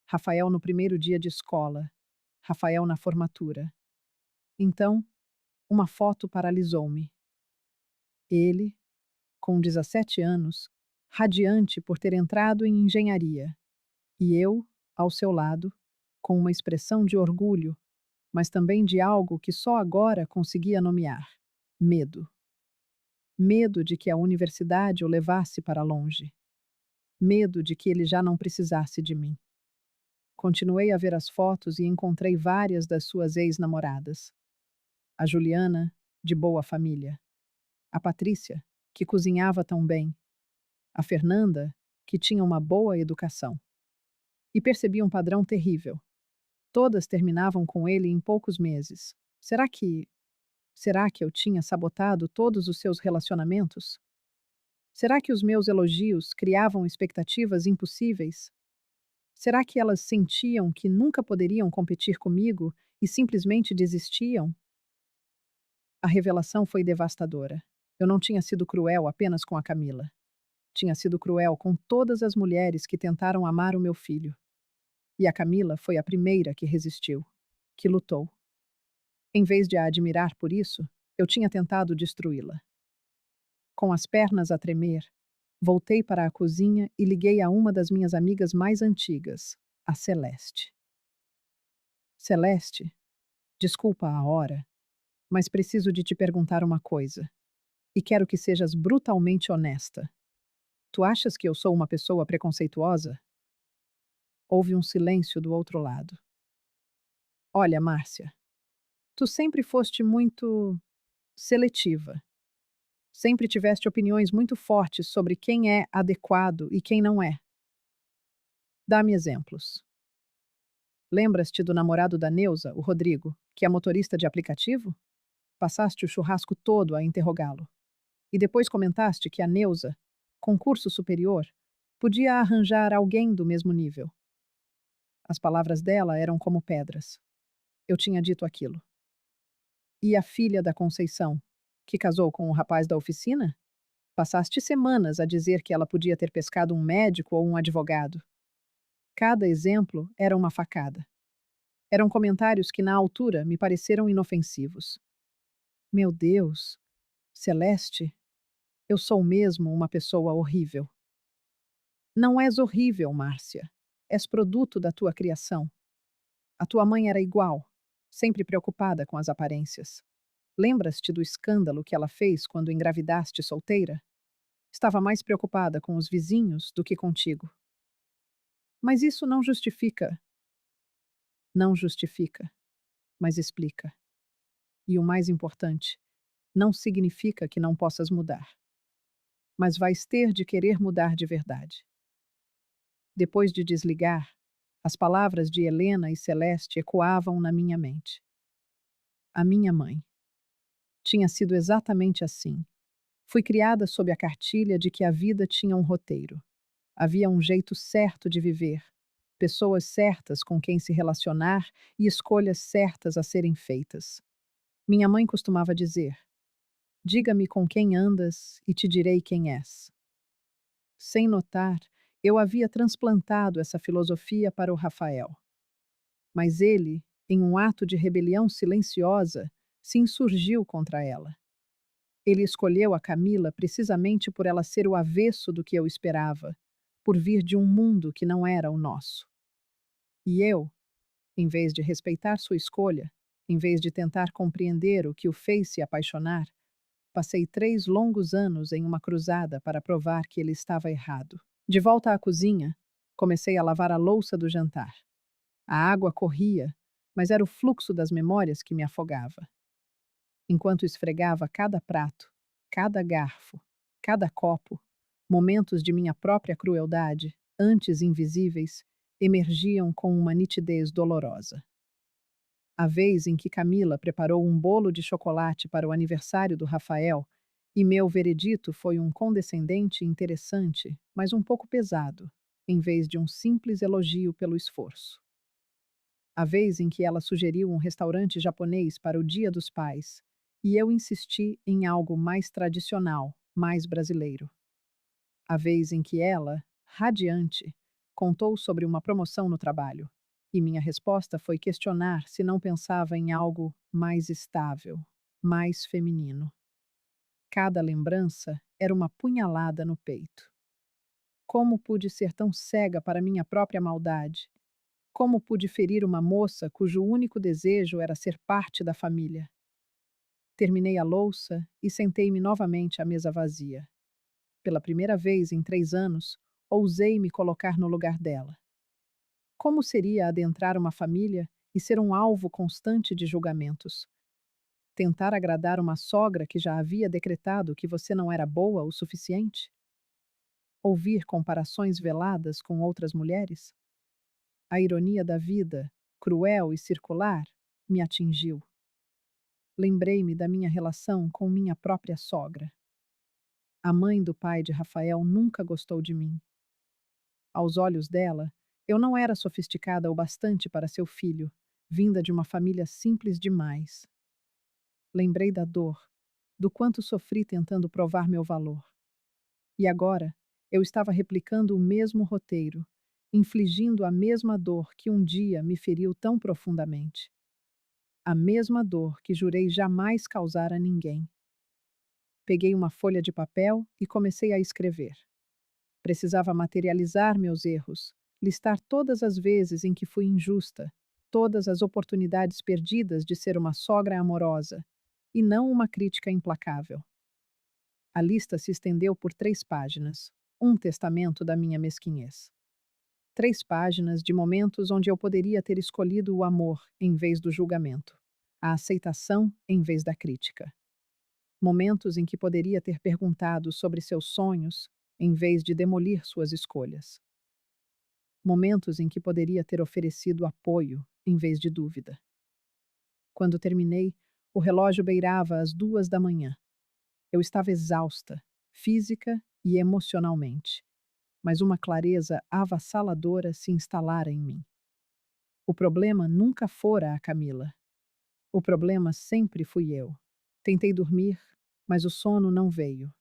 Rafael no primeiro dia de escola, Rafael na formatura. Então, uma foto paralisou-me. Ele, com 17 anos, radiante por ter entrado em engenharia, e eu, ao seu lado, com uma expressão de orgulho, mas também de algo que só agora conseguia nomear: medo. Medo de que a universidade o levasse para longe. Medo de que ele já não precisasse de mim. Continuei a ver as fotos e encontrei várias das suas ex-namoradas. A Juliana, de boa família. A Patrícia, que cozinhava tão bem. A Fernanda, que tinha uma boa educação. E percebi um padrão terrível. Todas terminavam com ele em poucos meses. Será que eu tinha sabotado todos os seus relacionamentos? Será que os meus elogios criavam expectativas impossíveis? Será que elas sentiam que nunca poderiam competir comigo e simplesmente desistiam? A revelação foi devastadora. Eu não tinha sido cruel apenas com a Camila. Tinha sido cruel com todas as mulheres que tentaram amar o meu filho. E a Camila foi a primeira que resistiu, que lutou. Em vez de a admirar por isso, eu tinha tentado destruí-la. Com as pernas a tremer, voltei para a cozinha e liguei a uma das minhas amigas mais antigas, a Celeste. Celeste, desculpa a hora, mas preciso de te perguntar uma coisa. E quero que sejas brutalmente honesta. Tu achas que eu sou uma pessoa preconceituosa? Houve um silêncio do outro lado. Olha, Márcia, tu sempre foste muito seletiva. Sempre tiveste opiniões muito fortes sobre quem é adequado e quem não é. Dá-me exemplos. Lembras-te do namorado da Neuza, o Rodrigo, que é motorista de aplicativo? Passaste o churrasco todo a interrogá-lo. E depois comentaste que a Neuza, com curso superior, podia arranjar alguém do mesmo nível. As palavras dela eram como pedras. Eu tinha dito aquilo. E a filha da Conceição, que casou com o rapaz da oficina? Passaste semanas a dizer que ela podia ter pescado um médico ou um advogado. Cada exemplo era uma facada. Eram comentários que, na altura, me pareceram inofensivos. Meu Deus, Celeste, eu sou mesmo uma pessoa horrível. Não és horrível, Márcia. És produto da tua criação. A tua mãe era igual, sempre preocupada com as aparências. Lembras-te do escândalo que ela fez quando engravidaste solteira? Estava mais preocupada com os vizinhos do que contigo. Mas isso não justifica. Não justifica, mas explica. E o mais importante, não significa que não possas mudar. Mas vais ter de querer mudar de verdade. Depois de desligar, as palavras de Helena e Celeste ecoavam na minha mente. A minha mãe. Tinha sido exatamente assim. Fui criada sob a cartilha de que a vida tinha um roteiro. Havia um jeito certo de viver, pessoas certas com quem se relacionar e escolhas certas a serem feitas. Minha mãe costumava dizer: diga-me com quem andas e te direi quem és. Sem notar, eu havia transplantado essa filosofia para o Rafael. Mas ele, em um ato de rebelião silenciosa, se insurgiu contra ela. Ele escolheu a Camila precisamente por ela ser o avesso do que eu esperava, por vir de um mundo que não era o nosso. E eu, em vez de respeitar sua escolha, Em vez de tentar compreender o que o fez se apaixonar, passei 3 longos anos em uma cruzada para provar que ele estava errado. De volta à cozinha, comecei a lavar a louça do jantar. A água corria, mas era o fluxo das memórias que me afogava. Enquanto esfregava cada prato, cada garfo, cada copo, momentos de minha própria crueldade, antes invisíveis, emergiam com uma nitidez dolorosa. A vez em que Camila preparou um bolo de chocolate para o aniversário do Rafael, e meu veredito foi um condescendente e interessante, mas um pouco pesado, em vez de um simples elogio pelo esforço. A vez em que ela sugeriu um restaurante japonês para o Dia dos Pais, e eu insisti em algo mais tradicional, mais brasileiro. A vez em que ela, radiante, contou sobre uma promoção no trabalho, e minha resposta foi questionar se não pensava em algo mais estável, mais feminino. Cada lembrança era uma punhalada no peito. Como pude ser tão cega para minha própria maldade? Como pude ferir uma moça cujo único desejo era ser parte da família? Terminei a louça e sentei-me novamente à mesa vazia. Pela primeira vez em 3 anos, ousei me colocar no lugar dela. Como seria adentrar uma família e ser um alvo constante de julgamentos? Tentar agradar uma sogra que já havia decretado que você não era boa o suficiente? Ouvir comparações veladas com outras mulheres? A ironia da vida, cruel e circular, me atingiu. Lembrei-me da minha relação com minha própria sogra. A mãe do pai de Rafael nunca gostou de mim. Aos olhos dela, eu não era sofisticada o bastante para seu filho, vinda de uma família simples demais. Lembrei da dor, do quanto sofri tentando provar meu valor. E agora, eu estava replicando o mesmo roteiro, infligindo a mesma dor que um dia me feriu tão profundamente. A mesma dor que jurei jamais causar a ninguém. Peguei uma folha de papel e comecei a escrever. Precisava materializar meus erros, listar todas as vezes em que fui injusta, todas as oportunidades perdidas de ser uma sogra amorosa, e não uma crítica implacável. A lista se estendeu por 3 páginas, um testamento da minha mesquinhez. 3 páginas de momentos onde eu poderia ter escolhido o amor em vez do julgamento, a aceitação em vez da crítica. Momentos em que poderia ter perguntado sobre seus sonhos em vez de demolir suas escolhas. Momentos em que poderia ter oferecido apoio em vez de dúvida. Quando terminei, o relógio beirava as 2 da manhã. Eu estava exausta, física e emocionalmente, mas uma clareza avassaladora se instalara em mim. O problema nunca fora a Camila. O problema sempre fui eu. Tentei dormir, mas o sono não veio.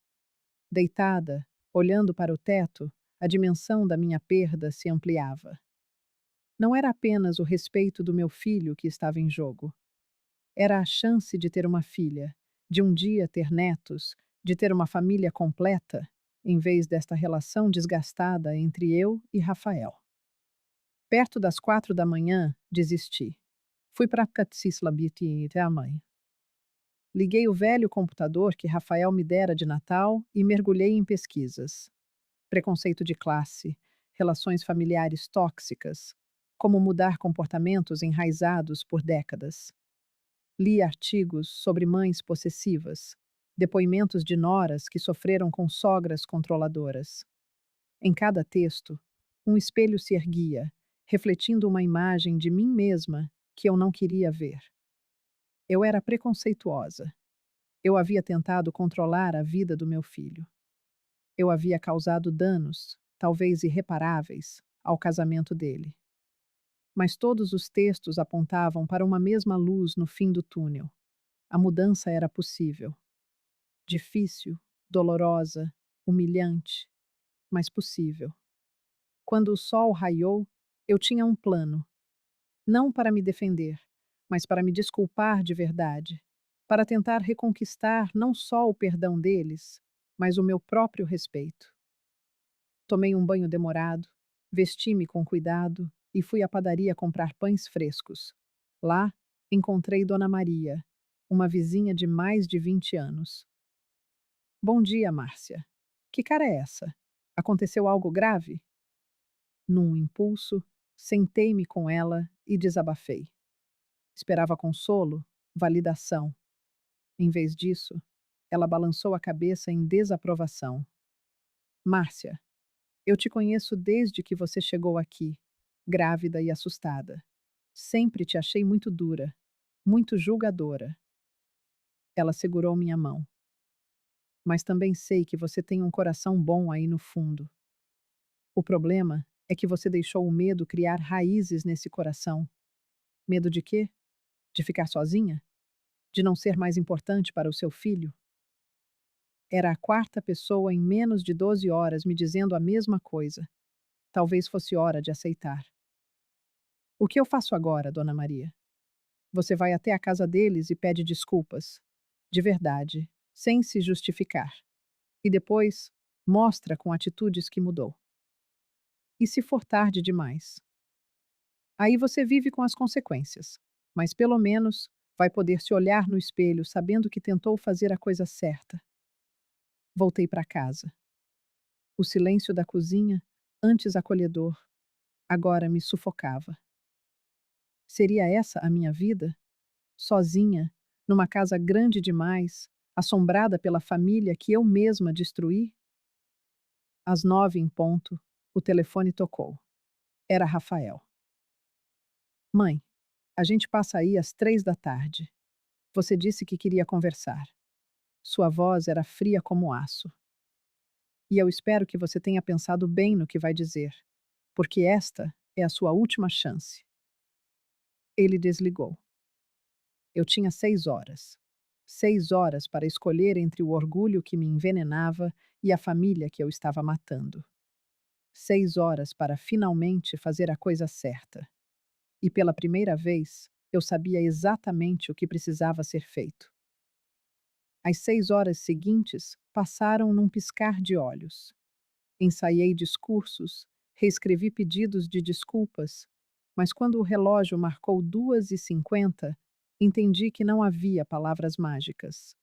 Deitada, olhando para o teto, a dimensão da minha perda se ampliava. Não era apenas o respeito do meu filho que estava em jogo. Era a chance de ter uma filha, de um dia ter netos, de ter uma família completa, em vez desta relação desgastada entre eu e Rafael. Perto das 4 da manhã, desisti. Fui para Catsislabiti até a mãe. Liguei o velho computador que Rafael me dera de Natal e mergulhei em pesquisas. Preconceito de classe, relações familiares tóxicas, como mudar comportamentos enraizados por décadas. Li artigos sobre mães possessivas, depoimentos de noras que sofreram com sogras controladoras. Em cada texto, um espelho se erguia, refletindo uma imagem de mim mesma que eu não queria ver. Eu era preconceituosa. Eu havia tentado controlar a vida do meu filho. Eu havia causado danos, talvez irreparáveis, ao casamento dele. Mas todos os textos apontavam para uma mesma luz no fim do túnel. A mudança era possível. Difícil, dolorosa, humilhante, mas possível. Quando o sol raiou, eu tinha um plano. Não para me defender, mas para me desculpar de verdade. Para tentar reconquistar não só o perdão deles, mas o meu próprio respeito. Tomei um banho demorado, vesti-me com cuidado e fui à padaria comprar pães frescos. Lá, Encontrei Dona Maria, uma vizinha de mais de 20 anos. Bom dia, Márcia. Que cara é essa? Aconteceu algo grave? Num impulso, sentei-me com ela e desabafei. Esperava consolo, validação. Em vez disso, ela balançou a cabeça em desaprovação. Márcia, eu te conheço desde que você chegou aqui, grávida e assustada. Sempre te achei muito dura, muito julgadora. Ela segurou minha mão. Mas também sei que você tem um coração bom aí no fundo. O problema é que você deixou o medo criar raízes nesse coração. Medo de quê? De ficar sozinha? De não ser mais importante para o seu filho? Era a quarta pessoa em menos de 12 horas me dizendo a mesma coisa. Talvez fosse hora de aceitar. O que eu faço agora, Dona Maria? Você vai até a casa deles e pede desculpas. De verdade, sem se justificar. E depois, mostra com atitudes que mudou. E se for tarde demais? Aí você vive com as consequências. Mas pelo menos vai poder se olhar no espelho sabendo que tentou fazer a coisa certa. Voltei para casa. O silêncio da cozinha, antes acolhedor, agora me sufocava. Seria essa a minha vida? Sozinha, numa casa grande demais, assombrada pela família que eu mesma destruí? Às 9 em ponto, o telefone tocou. Era Rafael. Mãe, a gente passa aí às 3 da tarde. Você disse que queria conversar. Sua voz era fria como aço. E eu espero que você tenha pensado bem no que vai dizer, porque esta é a sua última chance. Ele desligou. Eu tinha 6 horas. 6 horas para escolher entre o orgulho que me envenenava e a família que eu estava matando. 6 horas para finalmente fazer a coisa certa. E pela primeira vez, eu sabia exatamente o que precisava ser feito. As 6 horas seguintes passaram num piscar de olhos. Ensaiei discursos, reescrevi pedidos de desculpas, mas quando o relógio marcou 2h50, entendi que não havia palavras mágicas.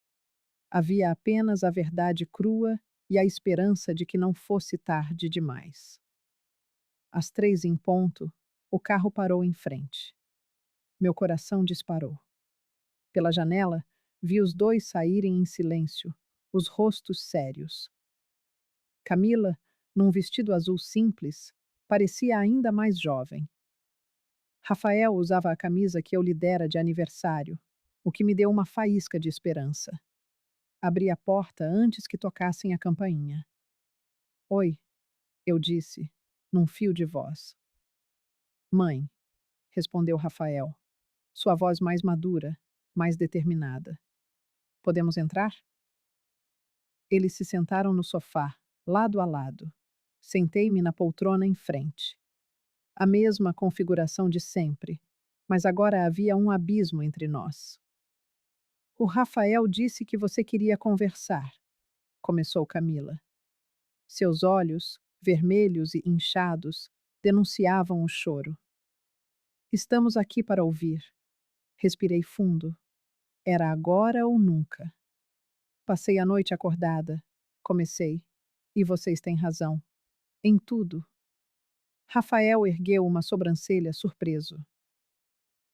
Havia apenas a verdade crua e a esperança de que não fosse tarde demais. Às 3 em ponto, o carro parou em frente. Meu coração disparou. Pela janela, vi os dois saírem em silêncio, os rostos sérios. Camila, num vestido azul simples, parecia ainda mais jovem. Rafael usava a camisa que eu lhe dera de aniversário, o que me deu uma faísca de esperança. Abri a porta antes que tocassem a campainha. Oi, eu disse, num fio de voz. Mãe, respondeu Rafael, sua voz mais madura, mais determinada. Podemos entrar? Eles se sentaram no sofá, lado a lado. Sentei-me na poltrona em frente. A mesma configuração de sempre, mas agora havia um abismo entre nós. O Rafael disse que você queria conversar, começou Camila. Seus olhos, vermelhos e inchados, denunciavam o choro. Estamos aqui para ouvir. Respirei fundo. Era agora ou nunca. Passei a noite acordada. Comecei. E vocês têm razão. Em tudo. Rafael ergueu uma sobrancelha surpreso.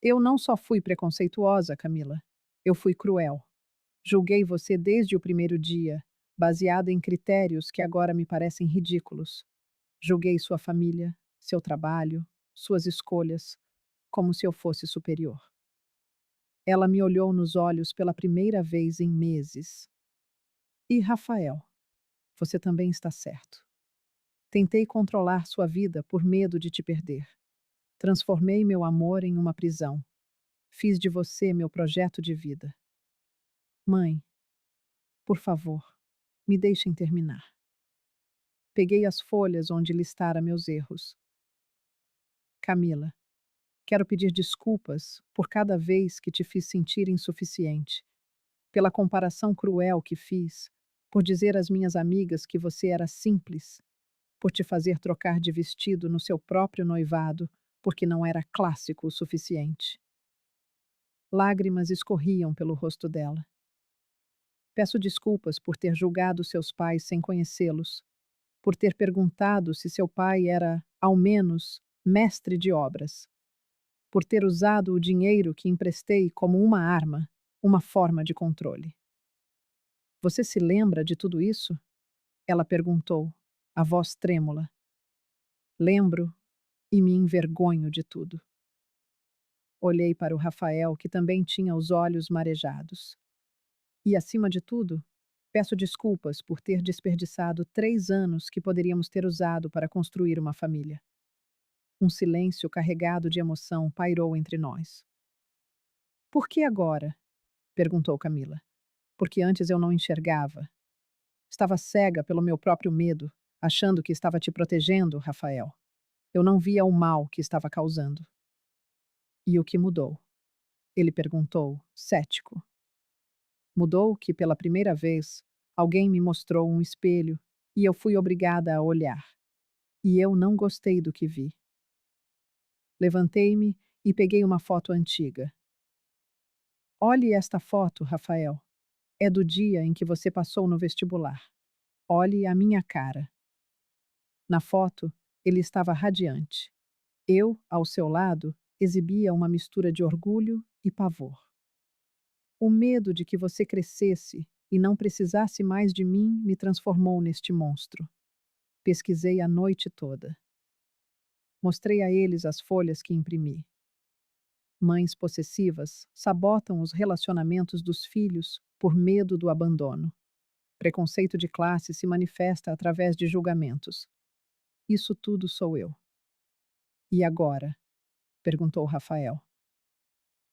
Eu não só fui preconceituosa, Camila. Eu fui cruel. Julguei você desde o primeiro dia, baseado em critérios que agora me parecem ridículos. Julguei sua família, seu trabalho, suas escolhas, como se eu fosse superior. Ela me olhou nos olhos pela primeira vez em meses. E Rafael, você também está certo. Tentei controlar sua vida por medo de te perder. Transformei meu amor em uma prisão. Fiz de você meu projeto de vida. Mãe, por favor, me deixem terminar. Peguei as folhas onde listara meus erros. Camila, quero pedir desculpas por cada vez que te fiz sentir insuficiente, pela comparação cruel que fiz, por dizer às minhas amigas que você era simples, por te fazer trocar de vestido no seu próprio noivado, porque não era clássico o suficiente. Lágrimas escorriam pelo rosto dela. Peço desculpas por ter julgado seus pais sem conhecê-los, por ter perguntado se seu pai era, ao menos, mestre de obras, por ter usado o dinheiro que emprestei como uma arma, uma forma de controle. Você se lembra de tudo isso? Ela perguntou, a voz trêmula. Lembro e me envergonho de tudo. Olhei para o Rafael, que também tinha os olhos marejados. E, acima de tudo, peço desculpas por ter desperdiçado 3 anos que poderíamos ter usado para construir uma família. Um silêncio carregado de emoção pairou entre nós. Por que agora? Perguntou Camila. Porque antes eu não enxergava. Estava cega pelo meu próprio medo, achando que estava te protegendo, Rafael. Eu não via o mal que estava causando. E o que mudou? Ele perguntou, cético. Mudou que, pela primeira vez, alguém me mostrou um espelho e eu fui obrigada a olhar. E eu não gostei do que vi. Levantei-me e peguei uma foto antiga. Olhe esta foto, Rafael. É do dia em que você passou no vestibular. Olhe a minha cara. Na foto, ele estava radiante. Eu, ao seu lado, exibia uma mistura de orgulho e pavor. O medo de que você crescesse e não precisasse mais de mim me transformou neste monstro. Pesquisei a noite toda. Mostrei a eles as folhas que imprimi. Mães possessivas sabotam os relacionamentos dos filhos por medo do abandono. Preconceito de classe se manifesta através de julgamentos. Isso tudo sou eu. E agora? Perguntou Rafael.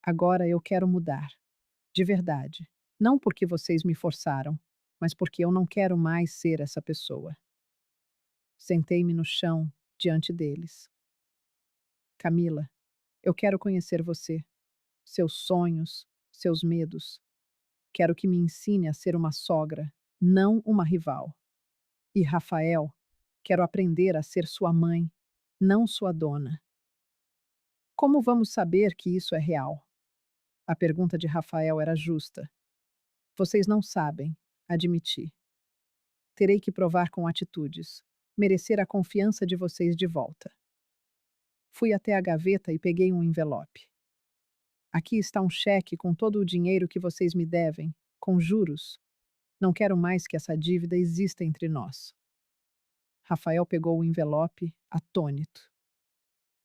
Agora eu quero mudar. De verdade. Não porque vocês me forçaram, mas porque eu não quero mais ser essa pessoa. Sentei-me no chão, diante deles. Camila, eu quero conhecer você, seus sonhos, seus medos. Quero que me ensine a ser uma sogra, não uma rival. E Rafael, quero aprender a ser sua mãe, não sua dona. Como vamos saber que isso é real? A pergunta de Rafael era justa. Vocês não sabem, admiti. Terei que provar com atitudes, merecer a confiança de vocês de volta. Fui até a gaveta e peguei um envelope. Aqui está um cheque com todo o dinheiro que vocês me devem, com juros. Não quero mais que essa dívida exista entre nós. Rafael pegou o envelope, atônito.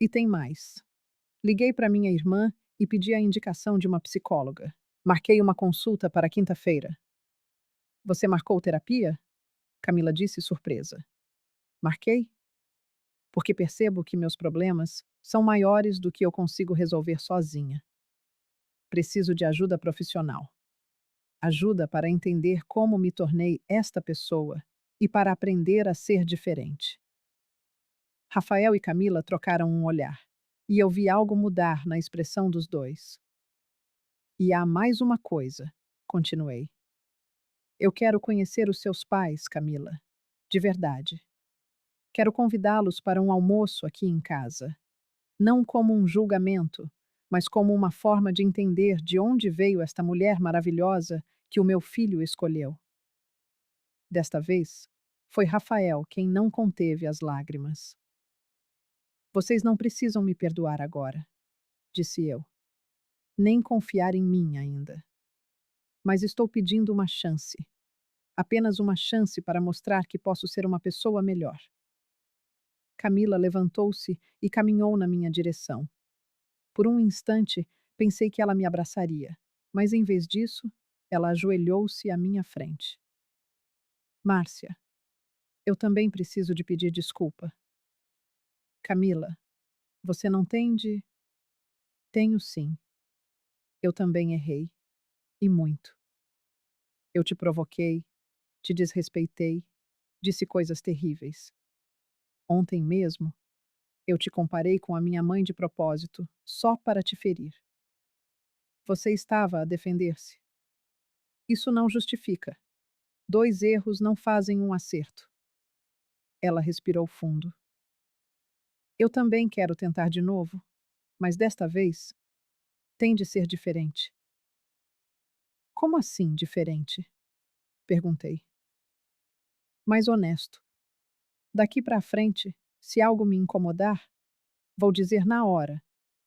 E tem mais. Liguei para minha irmã e pedi a indicação de uma psicóloga. Marquei uma consulta para quinta-feira. Você marcou terapia? Camila disse surpresa. Marquei? Porque percebo que meus problemas são maiores do que eu consigo resolver sozinha. Preciso de ajuda profissional. Ajuda para entender como me tornei esta pessoa e para aprender a ser diferente. Rafael e Camila trocaram um olhar, e eu vi algo mudar na expressão dos dois. E há mais uma coisa, continuei. Eu quero conhecer os seus pais, Camila. De verdade. Quero convidá-los para um almoço aqui em casa. Não como um julgamento, mas como uma forma de entender de onde veio esta mulher maravilhosa que o meu filho escolheu. Desta vez, foi Rafael quem não conteve as lágrimas. Vocês não precisam me perdoar agora, disse eu, nem confiar em mim ainda. Mas estou pedindo uma chance. Apenas uma chance para mostrar que posso ser uma pessoa melhor. Camila levantou-se e caminhou na minha direção. Por um instante, pensei que ela me abraçaria, mas em vez disso, ela ajoelhou-se à minha frente. Márcia, eu também preciso de pedir desculpa. Camila, você não tem de. Tenho sim. Eu também errei. E muito. Eu te provoquei, te desrespeitei, disse coisas terríveis. Ontem mesmo, eu te comparei com a minha mãe de propósito, só para te ferir. Você estava a defender-se. Isso não justifica. 2 erros não fazem um acerto. Ela respirou fundo. Eu também quero tentar de novo, mas desta vez Tem de ser diferente. Como assim diferente? Perguntei. Mais honesto. Daqui para frente, se algo me incomodar, vou dizer na hora.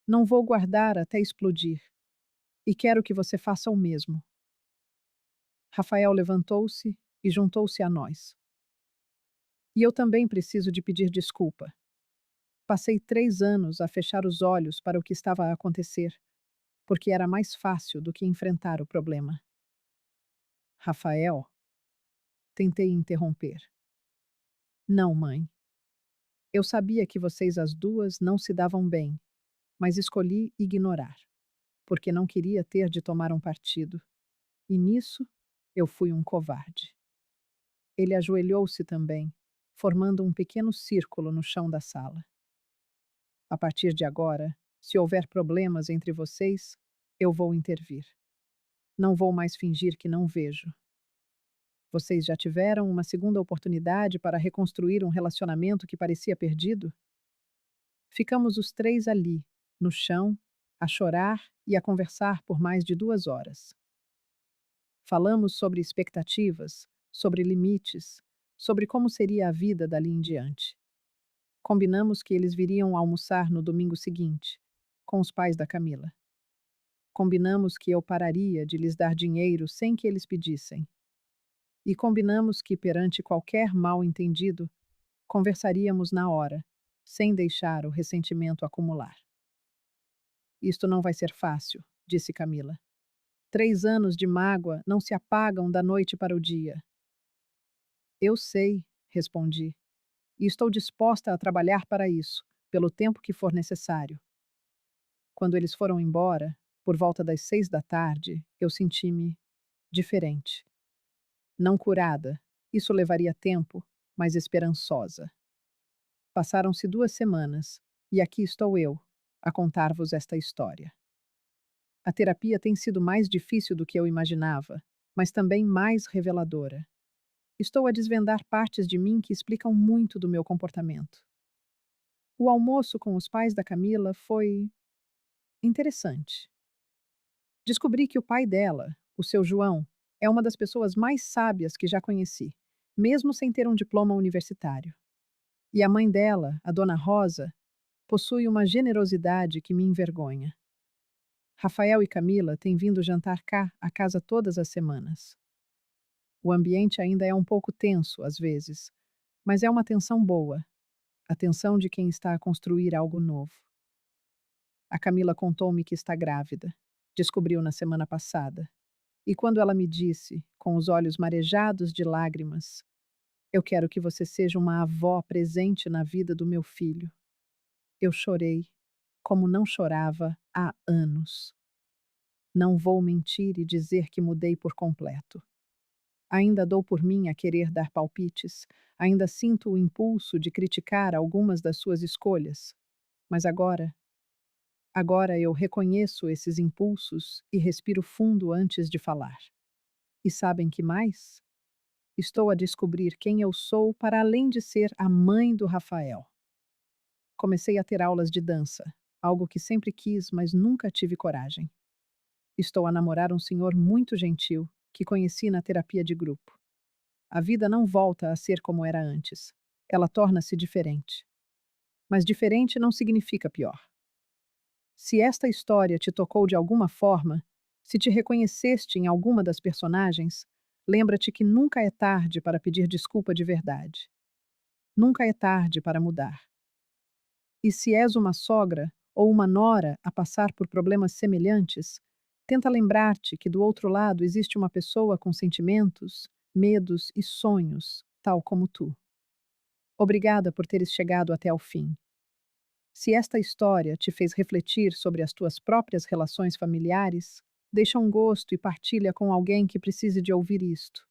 Não vou guardar até explodir. E quero que você faça o mesmo. Rafael levantou-se e juntou-se a nós. E eu também preciso de pedir desculpa. Passei 3 anos a fechar os olhos para o que estava a acontecer, porque era mais fácil do que enfrentar o problema. Rafael, tentei interromper. Não, mãe. Eu sabia que vocês as duas não se davam bem, mas escolhi ignorar, porque não queria ter de tomar um partido. E nisso, eu fui um covarde. Ele ajoelhou-se também, formando um pequeno círculo no chão da sala. A partir de agora, se houver problemas entre vocês, eu vou intervir. Não vou mais fingir que não vejo. Vocês já tiveram uma segunda oportunidade para reconstruir um relacionamento que parecia perdido? Ficamos os três ali, no chão, a chorar e a conversar por mais de 2 horas. Falamos sobre expectativas, sobre limites, sobre como seria a vida dali em diante. Combinamos que eles viriam almoçar no domingo seguinte, com os pais da Camila. Combinamos que eu pararia de lhes dar dinheiro sem que eles pedissem. E combinamos que, perante qualquer mal-entendido, conversaríamos na hora, sem deixar o ressentimento acumular. Isto não vai ser fácil, disse Camila. 3 anos de mágoa não se apagam da noite para o dia. Eu sei, respondi, e estou disposta a trabalhar para isso, pelo tempo que for necessário. Quando eles foram embora, por volta das 6 da tarde, eu senti-me diferente. Não curada, isso levaria tempo, mas esperançosa. Passaram-se 2 semanas, e aqui estou eu, a contar-vos esta história. A terapia tem sido mais difícil do que eu imaginava, mas também mais reveladora. Estou a desvendar partes de mim que explicam muito do meu comportamento. O almoço com os pais da Camila foi interessante. Descobri que o pai dela, o seu João, é uma das pessoas mais sábias que já conheci, mesmo sem ter um diploma universitário. E a mãe dela, a dona Rosa, possui uma generosidade que me envergonha. Rafael e Camila têm vindo jantar cá a casa todas as semanas. O ambiente ainda é um pouco tenso, às vezes, mas é uma tensão boa, a tensão de quem está a construir algo novo. A Camila contou-me que está grávida. Descobriu na semana passada. E quando ela me disse, com os olhos marejados de lágrimas, eu quero que você seja uma avó presente na vida do meu filho. Eu chorei, como não chorava há anos. Não vou mentir e dizer que mudei por completo. Ainda dou por mim a querer dar palpites, ainda sinto o impulso de criticar algumas das suas escolhas. Mas agora eu reconheço esses impulsos e respiro fundo antes de falar. E sabem que mais? Estou a descobrir quem eu sou para além de ser a mãe do Rafael. Comecei a ter aulas de dança, algo que sempre quis, mas nunca tive coragem. Estou a namorar um senhor muito gentil, que conheci na terapia de grupo. A vida não volta a ser como era antes. Ela torna-se diferente. Mas diferente não significa pior. Se esta história te tocou de alguma forma, se te reconheceste em alguma das personagens, lembra-te que nunca é tarde para pedir desculpa de verdade. Nunca é tarde para mudar. E se és uma sogra ou uma nora a passar por problemas semelhantes, tenta lembrar-te que do outro lado existe uma pessoa com sentimentos, medos e sonhos, tal como tu. Obrigada por teres chegado até ao fim. Se esta história te fez refletir sobre as tuas próprias relações familiares, deixa um gosto e partilha com alguém que precise de ouvir isto.